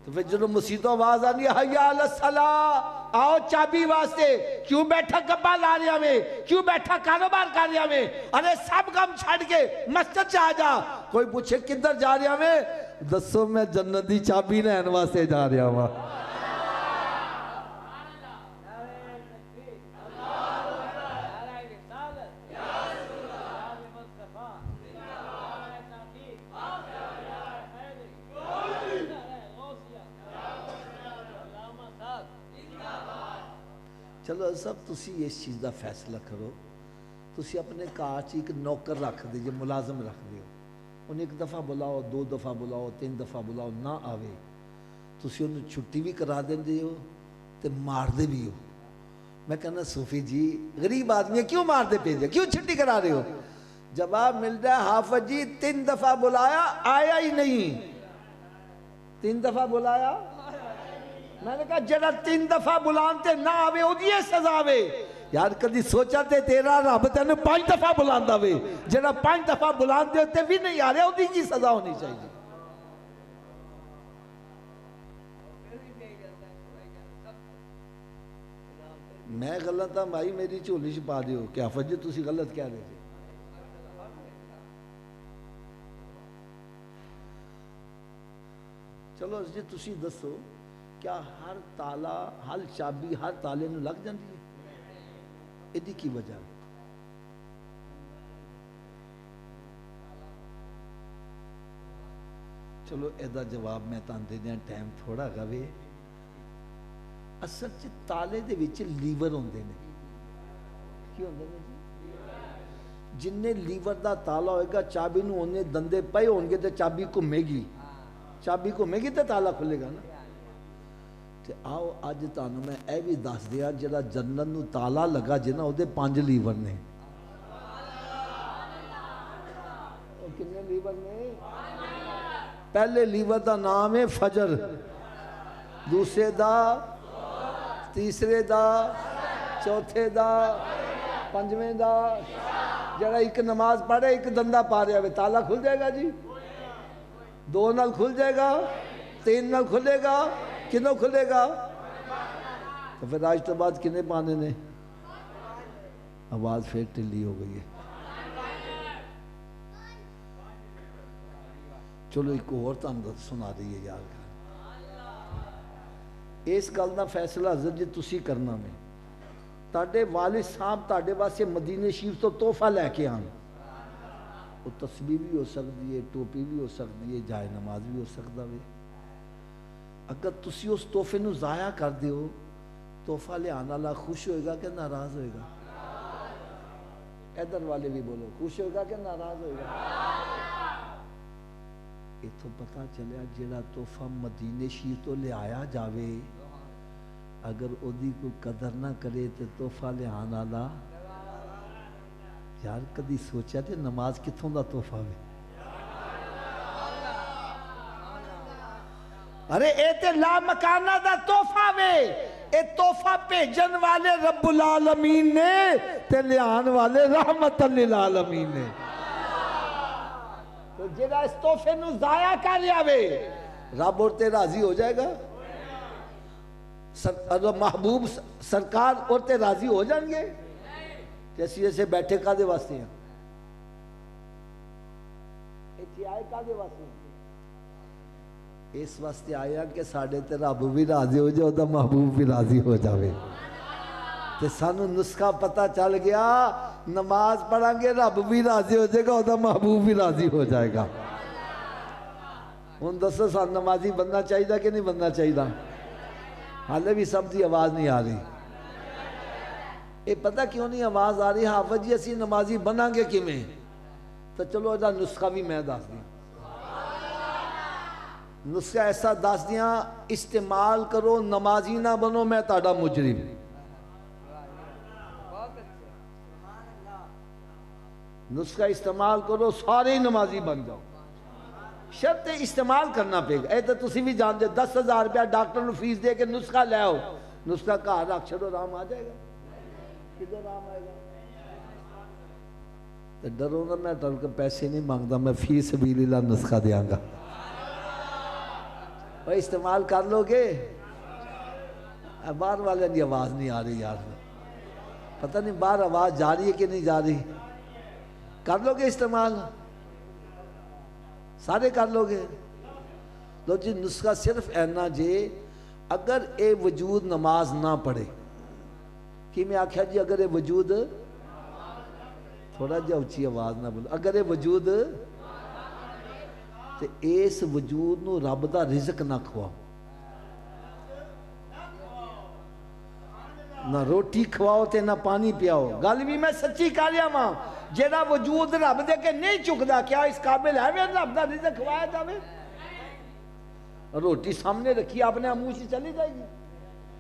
تو پھر جنہوں مسیحتوں آواز آنی حیا علی الصلاۃ آؤ چابی واسطے کیوں بیٹھا کبا لاریاں میں کیوں بیٹھا کاروبار کاریاں میں ارے سب کام چھڑ کے مسجد سے آ جا. کوئی پوچھے کدھر جا رہا میں دسو میں جنت دی چابی لین واسطے جا رہا ہوں. چلو سب تسی اس چیز دا فیصلہ کرو. تسی اپنے کاج ایک نوکر رکھ دیجئے ملازم رکھ دیو انہیں ایک دفعہ بلاؤ دو دفعہ بلاؤ تین دفعہ بلاؤ نہ آوے تسی انہیں چھٹی بھی کرا دیں دے ہو تے مار دے بھی ہو. میں کہنا صوفی جی غریب آدمی ہے کیوں مار دے پہ جائے کیوں چھٹی کرا رہے ہو؟ جواب مل رہا ہے حافظ جی 3 دفعہ بلایا آیا ہی نہیں. 3 دفعہ بلایا. میں نے کہا جڑا 3 دفعہ بلانتے نہ آوے او دی سزا وے. یار کدی سوچا تے تیرا رب تین 5 دفعہ بلاندا وے, جڑا 5 دفعہ بلاندے تے بھی نہیں آ رہا او دی کی سزا ہونی چاہیے. میں غلط ہاں بھائی, میری جھولی چ پا دیو کہ حافظ جی تسی غلط کہہ رہے تھے. چلو جی تسی دسو کیا ہر تالا ہر چابی ہر تالے نو لگ جاندی ہے؟ ایدی کی وجہ ہے؟ چلو ایدہ جواب میں تان دے دیا, ٹائم تھوڑا گوے. اصل چ تالے دے وچ لیور ہوندے نے. کی ہوندے نے جی؟ جن نے لیور دا تالا ہوئے گا چابی نو ہونے دندے پے ہون گے تے چابی گھمے گی. چابی گھمے گی تے تالا کھلے گا نا. تے آؤ اج تانوں میں اے بھی دس دیا جڑا جنت نو تالا لگا جے نا او دے 5 لیور نے. او کنے لیور نے؟ پہلے لیور دا نام ہے فجر, دوسرے دا, تیسرے دا, چوتھے دا, پنجویں دا. جڑا ایک نماز پڑھے ایک دندہ پا رہا ہے تالا کھل جائے گا جی. 2 نال کھل جائے گا, 3 نال کھلے گا, کنوں کھلے گا؟ تو پھر آج تو بعد کنے پانے نے؟ آواز پھر ٹلی ہو گئی ہے. چلو ایک اور تم سنا رہی ہے یار. اس گل دا فیصلہ حضرت جی تسی کرنا میں. تاڑے والد صاحب تاڑے واسطے مدینے شریف تو تحفہ لے کے آن. وہ تسبیح بھی ہو سکتی ہے, ٹوپی بھی ہو سکتی ہے, جائے نماز بھی ہو سکتا ہے. اگر تسی اس تحفے نو ضائع کر دیو, تحفہ لے آنا اللہ خوش ہوئے گا کہ ناراض ہوئے گا؟ ادھر والے بھی بولو, خوش ہوئے گا کہ ناراض ہوئے گا؟ یہ تو پتہ چلیا جیڑا تحفہ مدینے شریف تو لے آیا جاوے, اگر او دی کوئی قدر نہ کرے تو تحفہ لے آنا لا. یار کدی سوچا تے نماز کتھوں دا تحفہ وے؟ ارے اے تے لا مکانہ دا تحفہ وے. اے تحفہ بھیجن والے رب العالمین نے تے لے آن والے رحمت للعالمین نے. تو جڑا اس تحفے نو ضائع کر لیا وے, رب اور تے راضی ہو جائے گا؟ محبوب سرکار اور تے راضی ہو جائیں گے؟ جیسے جیسے بیٹھے کا دے واسطے ہیں, ایتھی آئے کا دے واسطے ہیں؟ اس واسطے آیا کہ ساڑھے تے رب بھی راضی ہو جائے, دا محبوب بھی راضی ہو جاوے. تے سانو نسخہ پتہ چل گیا, نماز پڑھیں گے رب بھی راضی ہو جائے گا, دا محبوب بھی راضی ہو جائے گا. ان دسو سان نمازی بننا چاہیے کہ نہیں بننا چاہیے؟ حالے بھی سب دی آواز نہیں آ رہی. یہ پتہ کیوں نہیں آواز آ رہی؟ حافظ جی اسی نمازی بناں گے کیویں؟ تو چلو ایدہ نسخہ بھی میں دس دیا. نسخہ ایسا دس دیا, استعمال کرو, نمازی نہ بنو, میں تاڑا مجرم. نسخہ استعمال کرو, سارے نمازی بن جاؤ. شرط استعمال کرنا پے گا. اے تو تسی بھی جان دے 10,000 روپیہ ڈاکٹر نو فیس دے کے نسخہ لے آؤ, نسخہ کہا رکھ چھڑو, رام آ جائے گا؟ کدھر رام آئے گا؟ تو ڈرو نا, میں ڈر کے پیسے نہیں مانگتا, میں فی سبیل اللہ نسخہ دیاں گا. اور استعمال کر لو گے؟ باہر والے کی آواز نہیں آ رہی یار, پتہ نہیں باہر آواز جا رہی ہے کہ نہیں جا رہی. کر لو گے استعمال؟ سارے کر لو گے؟ لو جی نسخہ صرف اینا جے, اگر اے وجود نماز نہ پڑھے. کہ میں آکھا جی اگر اے وجود, تھوڑا جا اچھی آواز نہ بولو, اگر اے وجود تے اس وجود نو رب دا رزق نہ کھواؤ, نہ روٹی کھواؤ تے نہ پانی پیاؤ. گل بھی میں سچی کر رہا ماں, جیڑا وجود رب دے کے نہیں چکدا, کیا اس قابل ہے میں رب دا رزق کھوایا جاوے؟ روٹی سامنے رکھی اپنے منہ سے چلی جائے گی.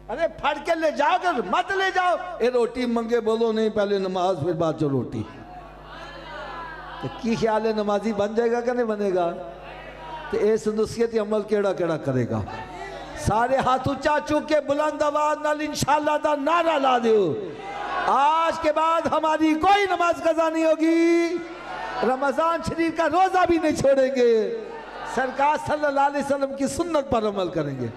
ارے پھڑ کے لے جاؤ گے, مت لے جاؤ. اے روٹی منگے بولو نہیں, پہلے نماز پھر بعد چو روٹی. تو کی خیال ہے نمازی بن جائے گا کہ نہیں بنے گا؟ تو اس نصیحت عمل کیڑا کیڑا کرے گا؟ سارے ہاتھ اونچا چک کے بلند آواز نال انشاءاللہ دا نعرہ لا دیو، آج کے بعد ہماری کوئی نماز قضا نہیں ہوگی، رمضان شریف کا روزہ بھی نہیں چھوڑیں گے، سرکار صلی اللہ علیہ وسلم کی سنت پر عمل کریں گے۔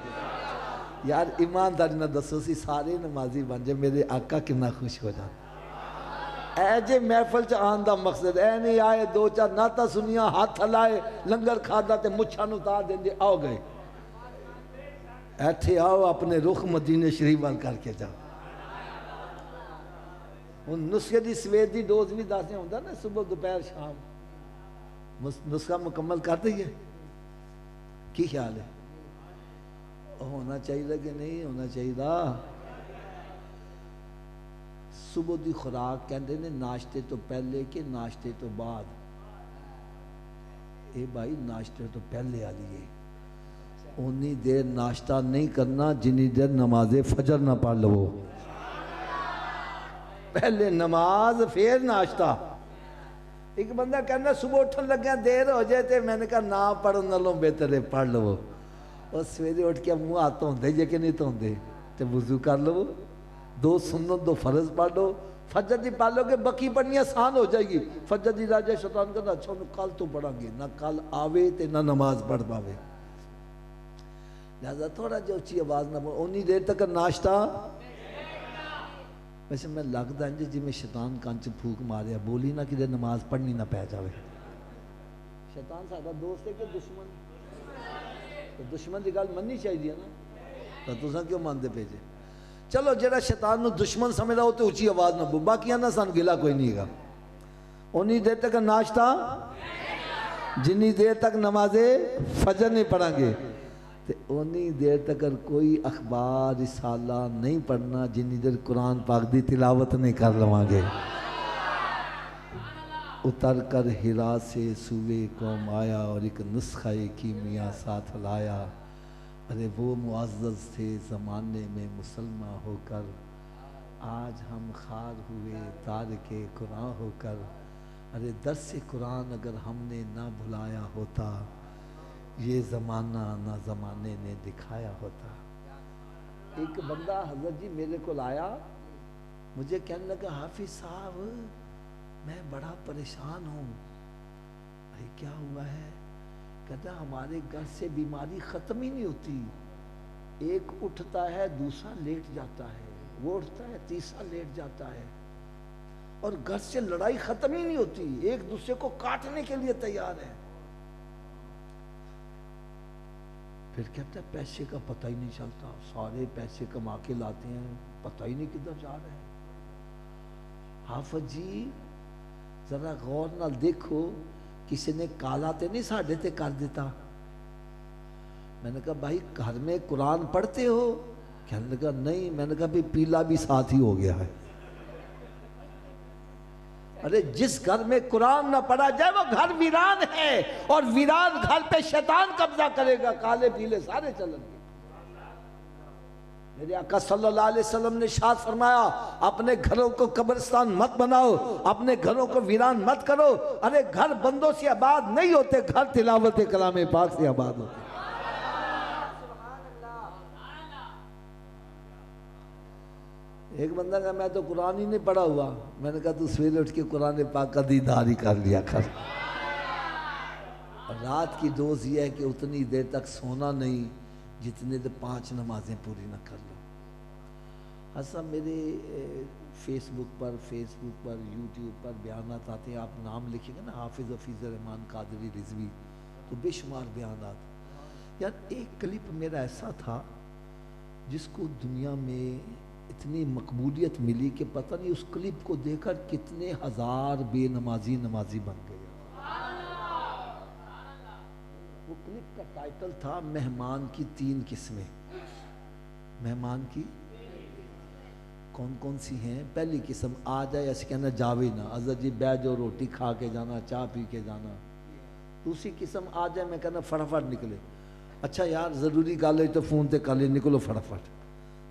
یار ایمانداری نہ دسو سی سارے نمازی بن جائے، میرے آقا کتنا خوش ہو جاتا۔ اے جے محفل چ آن دا مقصد اے نہیں آئے دو چار ناتا سنیاں ہاتھ ہلائے لنگر کھادا تے مچھاں نوں اتار دیندے آؤ گئے، ایتھے آؤ اپنے رخ مدینے شریف وال کر کے جاؤ۔ ان نسخے دی سویر دی ڈوز بھی داسے ہوندا نا، صبح دوپہر شام نسخہ مکمل کر دئیے، کی خیال ہے؟ ہونا چاہیے کہ نہیں ہونا چاہیے؟ صبح دی خوراک کہندے نے ناشتے تو پہلے کہ ناشتے تو بعد؟ اے بھائی ناشتے تو پہلے آ لیے، انی دیر ناشتہ نہیں کرنا جنی دیر نماز فجر نہ پڑھ لو، پہلے نماز پھر ناشتہ۔ ایک بندہ کہنا صبح اٹھن لگیا دیر ہو جائے تے میں نے کہا نہ پڑھن نالوں بہتر ہے پڑھ لو، اور سویرے اٹھ کے منہ ہاتھ دھوندے جے کہ نہیں دھوندے تے وضو کر لو، دو سنت دو فرض پڑھ لو، فجر دی پڑھ لو کہ بکی پڑھنی آسان ہو جائے گی، فجر دی راجہ شیطان کہنا اچھا انہوں کل تو پڑھا گے، نہ کل آوے تے نہ نماز پڑھ پاوے، لہذا تھوڑا جو اچھی آواز نہ بول، انہی دیر تک ناشتہ۔ ویسے میں لگتا ہے جی میں شیطان کانچ پھوک ماریا بولی نہ کہ نماز پڑھنی نہ پہ جاوے۔ شیطان سادہ دوست ہے کہ دشمن؟ تو دشمن دی گل مننی چاہیے نا، تو تساں کیوں مانتے پہ جے؟ چلو جڑا شیطان نو دشمن سمجھدا ہو تو اچھی آواز نہ بول، باقی نہ سان گلا کوئی نہیں گا۔ انہی دیر تک ناشتہ جنی دیر تک نماز فجر نہیں پڑھیں گے، انہی دیر تک کوئی اخبار رسالہ نہیں پڑھنا جنی دیر قرآن پاک دی تلاوت نہیں کر لواں گے۔ اتر کر ہرا سے سوئے قوم آیا اور ایک نسخہ کیمیا ساتھ لایا، ارے وہ معزز تھے زمانے میں مسلمان ہو کر، آج ہم خار ہوئے تارک قرآن ہو کر، ارے درس قرآن اگر ہم نے نہ بھلایا ہوتا، یہ زمانہ نہ زمانے نے دکھایا ہوتا۔ ایک بندہ حضرت جی میرے کو آیا، مجھے کہنے لگا حافظ صاحب میں بڑا پریشان ہوں۔ ارے کیا ہوا ہے؟ کہتا ہمارے گھر سے بیماری ختم ہی نہیں ہوتی، ایک اٹھتا ہے دوسرا لیٹ جاتا ہے، وہ اٹھتا ہے تیسرا لیٹ جاتا ہے، اور گھر سے لڑائی ختم ہی نہیں ہوتی، ایک دوسرے کو کاٹنے کے لیے تیار ہے۔ پھر کہتا ہے پیسے کا پتہ ہی نہیں چلتا، سارے پیسے کما کے لاتے ہیں پتہ ہی نہیں کدھر جا رہے ہیں۔ حافظ جی ذرا غور نال دیکھو کسی نے کالا تے نہیں ساڑھے تے کر دیتا۔ میں نے کہا بھائی گھر میں قرآن پڑھتے ہو؟ کہنے لگا نہیں۔ میں نے کہا بھی پیلا بھی ساتھ ہی ہو گیا ہے۔ ارے جس گھر میں قرآن نہ پڑھا جائے وہ گھر ویران ہے، اور ویران گھر پہ شیطان قبضہ کرے گا، کالے پیلے سارے چلیں گے۔ میرے آقا صلی اللہ علیہ وسلم نے ارشاد فرمایا اپنے گھروں کو قبرستان مت بناؤ، اپنے گھروں کو ویران مت کرو۔ ارے گھر بندوں سے آباد نہیں ہوتے، گھر تلاوت کلام پاک سے آباد ہوتے۔ ایک بندہ کہا میں تو قرآن ہی نہیں پڑھا ہوا۔ میں نے کہا تو سویرے اٹھ کے قرآن پاک کا دیدار ہی کر لیا کر۔ رات کی ڈوز یہ ہے کہ اتنی دیر تک سونا نہیں جتنے دیر 5 نمازیں پوری نہ کر لو۔ ایسا میرے فیس بک پر یوٹیوب پر بیانات آتے ہیں، آپ نام لکھیں گے نا حافظ حفیظ الرحمان قادری رضوی تو بے شمار بیانات۔ یار ایک کلپ میرا ایسا تھا جس کو دنیا میں اتنی مقبولیت ملی کہ پتہ نہیں اس کلپ کو دیکھ کر کتنے ہزار بے نمازی بن گئے۔ وہ کلپ کا ٹائٹل تھا مہمان کی 3 قسمیں۔ مہمان کی کون کون سی ہیں؟ پہلی قسم آ جائے ایسے کہنا جاوے نہ، حضرت جی بیٹھ جاؤ روٹی کھا کے جانا، چاہ پی کے جانا۔ دوسری قسم آ جائے میں کہنا فٹافٹ نکلے، اچھا یار ضروری گل ہے تو فون تے کر لے، نکلو فٹافٹ۔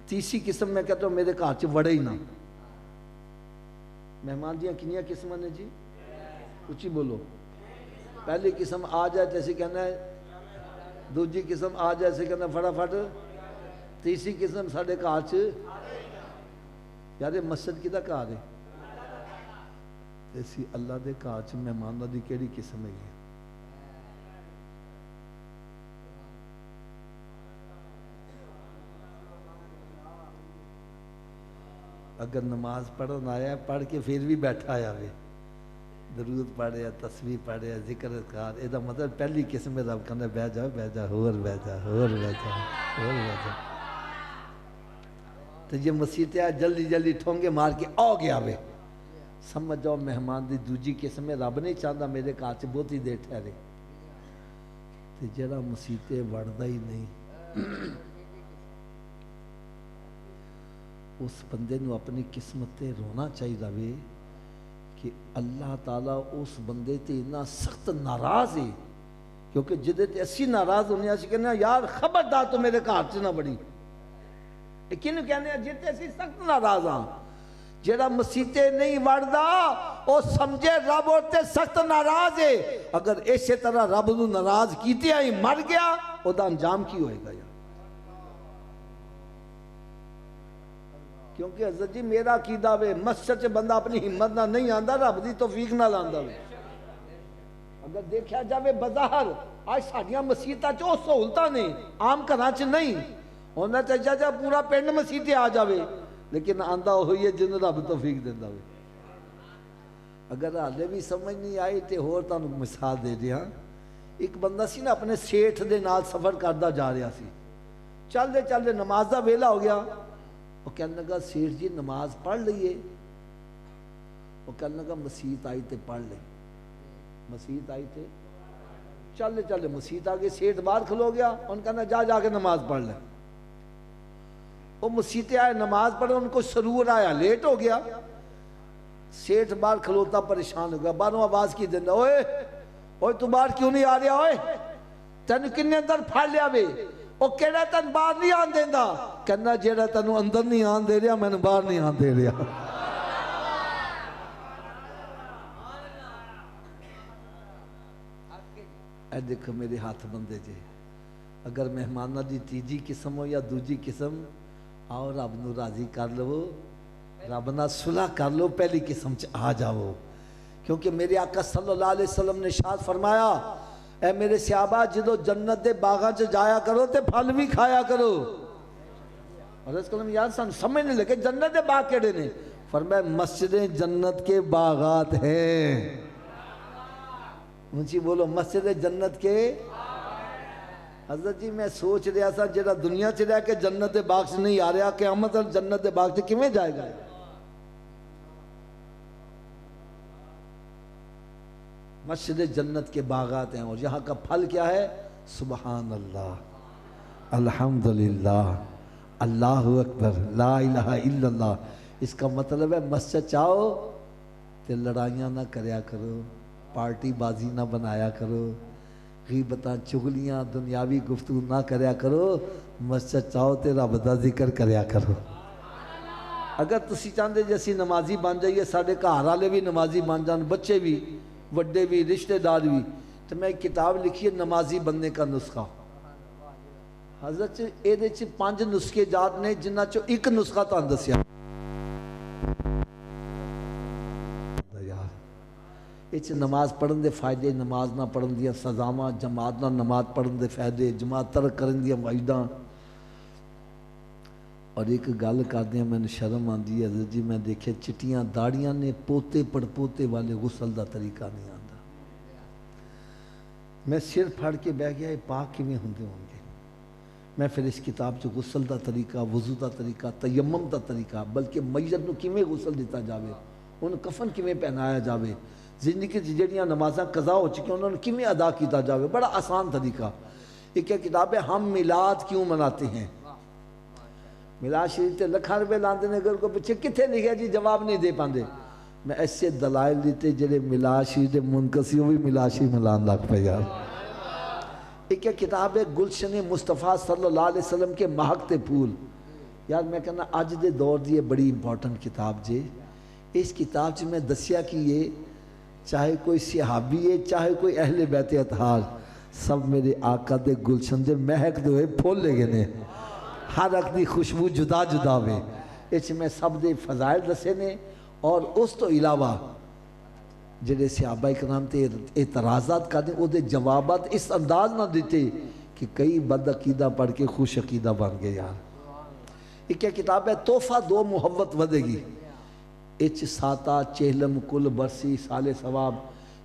تیسری قسم میں کہتا ہوں میرے گھر چ وڑے ہی نہ۔ مہمان دیاں کنیاں قسمیں نے جی؟ اچھی بولو. پہلی قسم آ جائے جیسے کہنا ہے, دوجی قسم آ جائے جیسے کہنا فٹافٹ, تیسری قسم ساڑھے کار چ. یار یہ مسجد کی دا کار ہے, ایسی اللہ دے کار چ مہمانہ دی کیڑی قسم ہے. اگر نماز پڑھن آیا ہے پڑھ کے پھر بھی بیٹھا آیا وے, درود پڑھے, تسبیح پڑھے, ذکر اذکار, یہ مطلب پہلی قسم میں رب کہنا بہ جا بہ جا, ہور بہ جا, ہور بہ جا, ہور بہ جا. تو یہ مسیح جلدی جلدی ٹھونگے مار کے آ گیا وے, سمجھ جاؤ مہمان دی دوجی قسم میں رب نہیں چاہتا میرے کار چ بہت ہی دیر ٹھہرے. تو جڑا مسیح وڑدا ہی نہیں, اس بندے نو اپنی قسمت تے رونا چاہیے وے کہ اللہ تعالیٰ اس بندے تے اتنا سخت ناراض ہے, کیونکہ جدے تے اسی ناراض ہونے اسی کہنے یار خبردار تو میرے گھر چ نہ بڑی. کینوں کہنے جتے اسی سخت ناراض ہاں, جیڑا مسیح تے نہیں وڑدا او سمجھے رب اور تے سخت ناراض ہے. اگر اسی طرح رب نو ناراض کیتے ہی مر گیا او دا انجام کی ہوئے گا. کیونکہ حضرت جی میرا عقیدہ وے مسجد سے بندہ اپنی ہمت نہ نہیں آندا, رب دی توفیق نہ لاندا وے. اگر دیکھا جاوے بظاہر آج ساڑیاں مسیحتاں چو سہولتاں نے عام گھراں چ نہیں, ہونا چاہیے جا پورا پنڈ مسیح آ جاوے, لیکن آندا ہوئی ہے جن رب توفیق دیندا وے. اگر حالے بھی سمجھ نہیں آئی تے ہور تانوں مثال دے دیاں. ایک بندہ سی نا اپنے سیٹھ دے نال سفر کردا جا رہا سی, چلدے چلدے نماز دا ویلا ہو گیا. وہ کہنے لگا سیٹھ جی نماز پڑھ لئیے. وہ کہنے لگا مسیح آئی تے پڑھ لیں. مسیح آئی تے چلے چلے مسیح آگے, سیٹھ باہر کھلو گیا, ان کہنا جا جا کے نماز پڑھ لیں. وہ مسیح آئے نماز پڑھے, ان کو سرور آیا, لیٹ ہو گیا. سیٹھ باہر کھلوتا پریشان ہو گیا, باہروں آواز کی دینا, اوئے اوئے تو باہر کیوں نہیں آ رہا, اوئے تینوں کنے اندر پھڑ لیا وے. وہ کہنا تن باہر نہیں آن دینا, کہنا جیڑا تنوں اندر نہیں آن دے رہا میں نے باہر نہیں آن دے رہا. اے دیکھو میرے ہاتھ بندے جے, اگر مہمانہ دی تیجی قسم ہو یا دوجی قسم, آؤ رب نو راضی کر لو, رب نہ صلح کر لو, پہلی قسم چ آ جاؤ. کیونکہ میرے آقا صلی اللہ علیہ وسلم نے ارشاد فرمایا, اے میرے صحابہ جدو جنت دے باغاں چ جایا کرو تے پھل بھی کھایا کرو. اور اس کلم یاد سن سمجھ نہیں لگے جنت دے باغ کیڑے نے, فرمایا مسجدیں جنت کے باغات ہیں. اونچی بولو, مسجد جنت کے. حضرت جی میں سوچ رہا تھا جڑا دنیا چ رہ کے جنت دے باغ سے نہیں آ رہا, قیامت جنت دے باغ سے کیویں جائے گا. مسجد جنت کے باغات ہیں, اور یہاں کا پھل کیا ہے, سبحان اللہ, الحمدللہ, اللہ اکبر, لا الہ الا اللہ. اس کا مطلب ہے مسجد چاہو تے لڑائیاں نہ کریا کرو, پارٹی بازی نہ بنایا کرو, غیبتاں چغلیاں دنیاوی گفتگو نہ کریا کرو, مسجد چاہو تے رب دا ذکر کریا کرو. اگر تسی چاہتے جیسی نمازی بن جائیے, ساڑھے گھر والے بھی نمازی بن جان, بچے بھی, وڈے بھی, رشتہ دار بھی, تو میں ایک کتاب لکھی ہے نمازی بننے کا نسخہ. حضرت یہ 5 نسخے جات نے جنہ چو ایک نسخہ تو دسیا. یہ نماز پڑھن دے فائدے, نماز نہ پڑھن دیا سزاواں, جماعت نہ نماز پڑھن دے فائدے, جماعت ترک کرن دیا وعیداں. اور ایک گل کردیا میں نے شرم آندی ہے حضرت جی, میں دیکھے چٹیاں داڑیاں نے, پوتے پڑ پوتے والے غسل دا طریقہ نہیں آندا. میں سر پھڑ کے بہ گیا, یہ پاک کیویں ہوندے ہوں گے. میں پھر اس کتاب چ غسل دا طریقہ, وضو دا طریقہ, تیمم دا طریقہ, بلکہ میت نو کیویں غسل دیتا جاوے, ان کفن کیویں پہنایا جاوے, زندگی جڑیاں نمازاں قضا ہو چکی انہوں نے کیویں ادا کیتا جاوے, بڑا آسان طریقہ. ایک کتاب ہے ہم میلاد کیوں مناتے ہیں. میلاد شریف تے لکھاں روپے لاندے نے, اگر کو پیچھے کتنے لکھا جی جواب نہیں دے پاندے. میں ایسے دلائل دیتے جڑے میلاد شریف دے منکسی وہ بھی میلاد شریف ملان لگ پہ یار. ایک کتاب ہے گلشن مصطفیٰ صلی اللہ علیہ وسلم کے مہکتے پھول. یار میں کہنا اج دے دور دی بڑی امپورٹنٹ کتاب جے. اس کتاب چ میں دسیا کہ یہ چاہے کوئی صحابی ہے چاہے کوئی اہل بیت اطہار، سب میرے آقا دے گلشن دے مہک دے پھول لے گئے نے، ہر ایک دی خوشبو جدا جدا ہوئے، اس میں سب دے فضائل دسے نے۔ اور اس تو علاوہ جڑے صحابہ اکرام تے اعتراضات کرتے او دے جوابات اس انداز نہ دیتے کہ کئی بد عقیدہ پڑھ کے خوش عقیدہ بن گئے یار۔ ایک کیا کتاب ہے تحفہ دو محبت ودے گی، اچ ساتا چہلم کل برسی سال ثواب،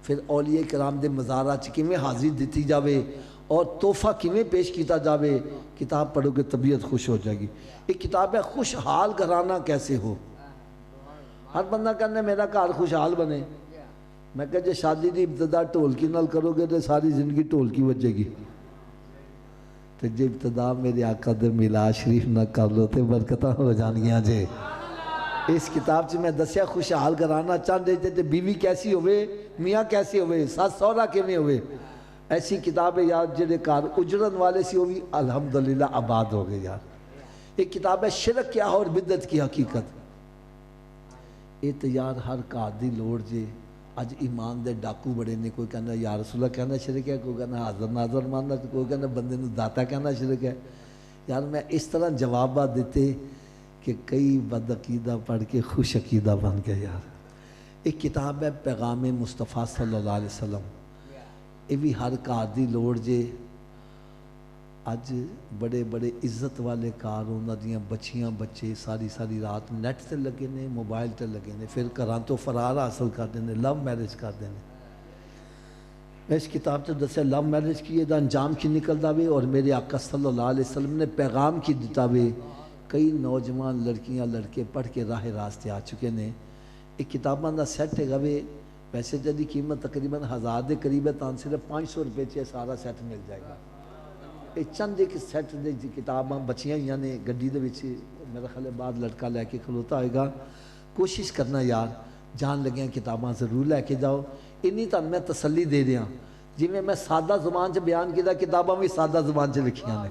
پھر اولیاء کرام دے مزارہ کیویں حاضری دیتی جاوے اور تحفہ کیویں پیش کیتا جاوے، کتاب پڑھو گے طبیعت خوش ہو جائے گی۔ ایک کتاب ہے خوشحال گھرانہ کیسے ہو۔ ہر بندہ کہنا ہے میرا گھر خوشحال بنے، میں کہا جے شادی دی ابتدا ٹھولکی نال کرو گے تو ساری زندگی ٹھولکی بجے گی، تو جے ابتدا میرے آقا دے میلاد شریف نہ کر لو تو برکتاں ہو جانگیاں جے۔ اس کتاب سے میں دسیا خوشحال گھرانہ چاند دیتے تھے، بیوی کیسی ہوئے، میاں کیسی ہوئے، ساس سورا کیویں ہوئے۔ ایسی کتاب ہے یار جڑے کار اجڑن والے سی وہ بھی الحمدللہ آباد ہو گئے یار۔ ایک کتاب ہے شرک کیا اور بدعت کی حقیقت، یہ تو یار ہر کار دی لوڑ جے۔ اج ایمان دے ڈاکو بڑے نے، کوئی کہنا یا رسول اللہ کہنا شرک ہے، کوئی کہنا حاضر ناظر ماننا، کوئی کہنا بندے نو داتا کہنا شرک ہے۔ یار میں اس طرح جوابات دیتے کہ کئی بد عقیدہ پڑھ کے خوش عقیدہ بن گئے یار۔ ایک کتاب ہے پیغام مصطفیٰ صلی اللہ علیہ وسلم، یہ بھی ہر کار دی لوڑ جے۔ اج بڑے بڑے عزت والے کار انہاں دیاں بچیاں بچے ساری ساری رات نیٹ تے لگے نے، موبائل تے لگے نے، پھر گھراں تو فرار حاصل کرتے ہیں، لو میرج کرتے ہیں۔ میں اس کتاب سے دسیا لو میرج کی دا انجام کی نکلدا وے، اور میرے آقا صلی اللہ علیہ وسلم نے پیغام کی دیتا وے۔ کئی نوجوان لڑکیاں لڑکے پڑھ کے راہ راستے آ چکے نے۔ ایک کتاباں دا سیٹ ہے گوے، ویسے جدی قیمت تقریباً 1000 دے قریب ہے، تاں صرف 500 روپے چ سارا سیٹ مل جائے گا۔ یہ چند ایک سیٹ دے کتاباں بچیاں ہوئی نے گڈی دے وچ، میرا خیال ہے بعد لڑکا لے کے کھلوتا ہوئے گا۔ کوشش کرنا یار جان لگیاں کتاباں ضرور لے کے جاؤ۔ انہی تاں میں تسلی دے دیاں، جی میں سادہ زبان سے بیان کیتا، کتاباں بھی سادہ زبان سے لکھیاں نے،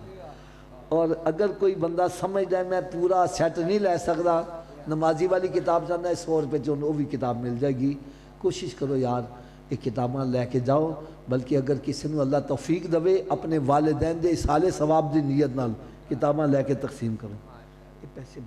اور اگر کوئی بندہ سمجھ جائے میں پورا سیٹ نہیں لے سکتا، نمازی والی کتاب چاہتا ہے 100 روپے چون وہ بھی کتاب مل جائے گی۔ کوشش کرو یار یہ کتاباں لے کے جاؤ، بلکہ اگر کسی نے اللہ توفیق دے اپنے والدین دے اصالِ ثواب دی نیت نال کتاباں لے کے تقسیم کرو۔ یہ پیسے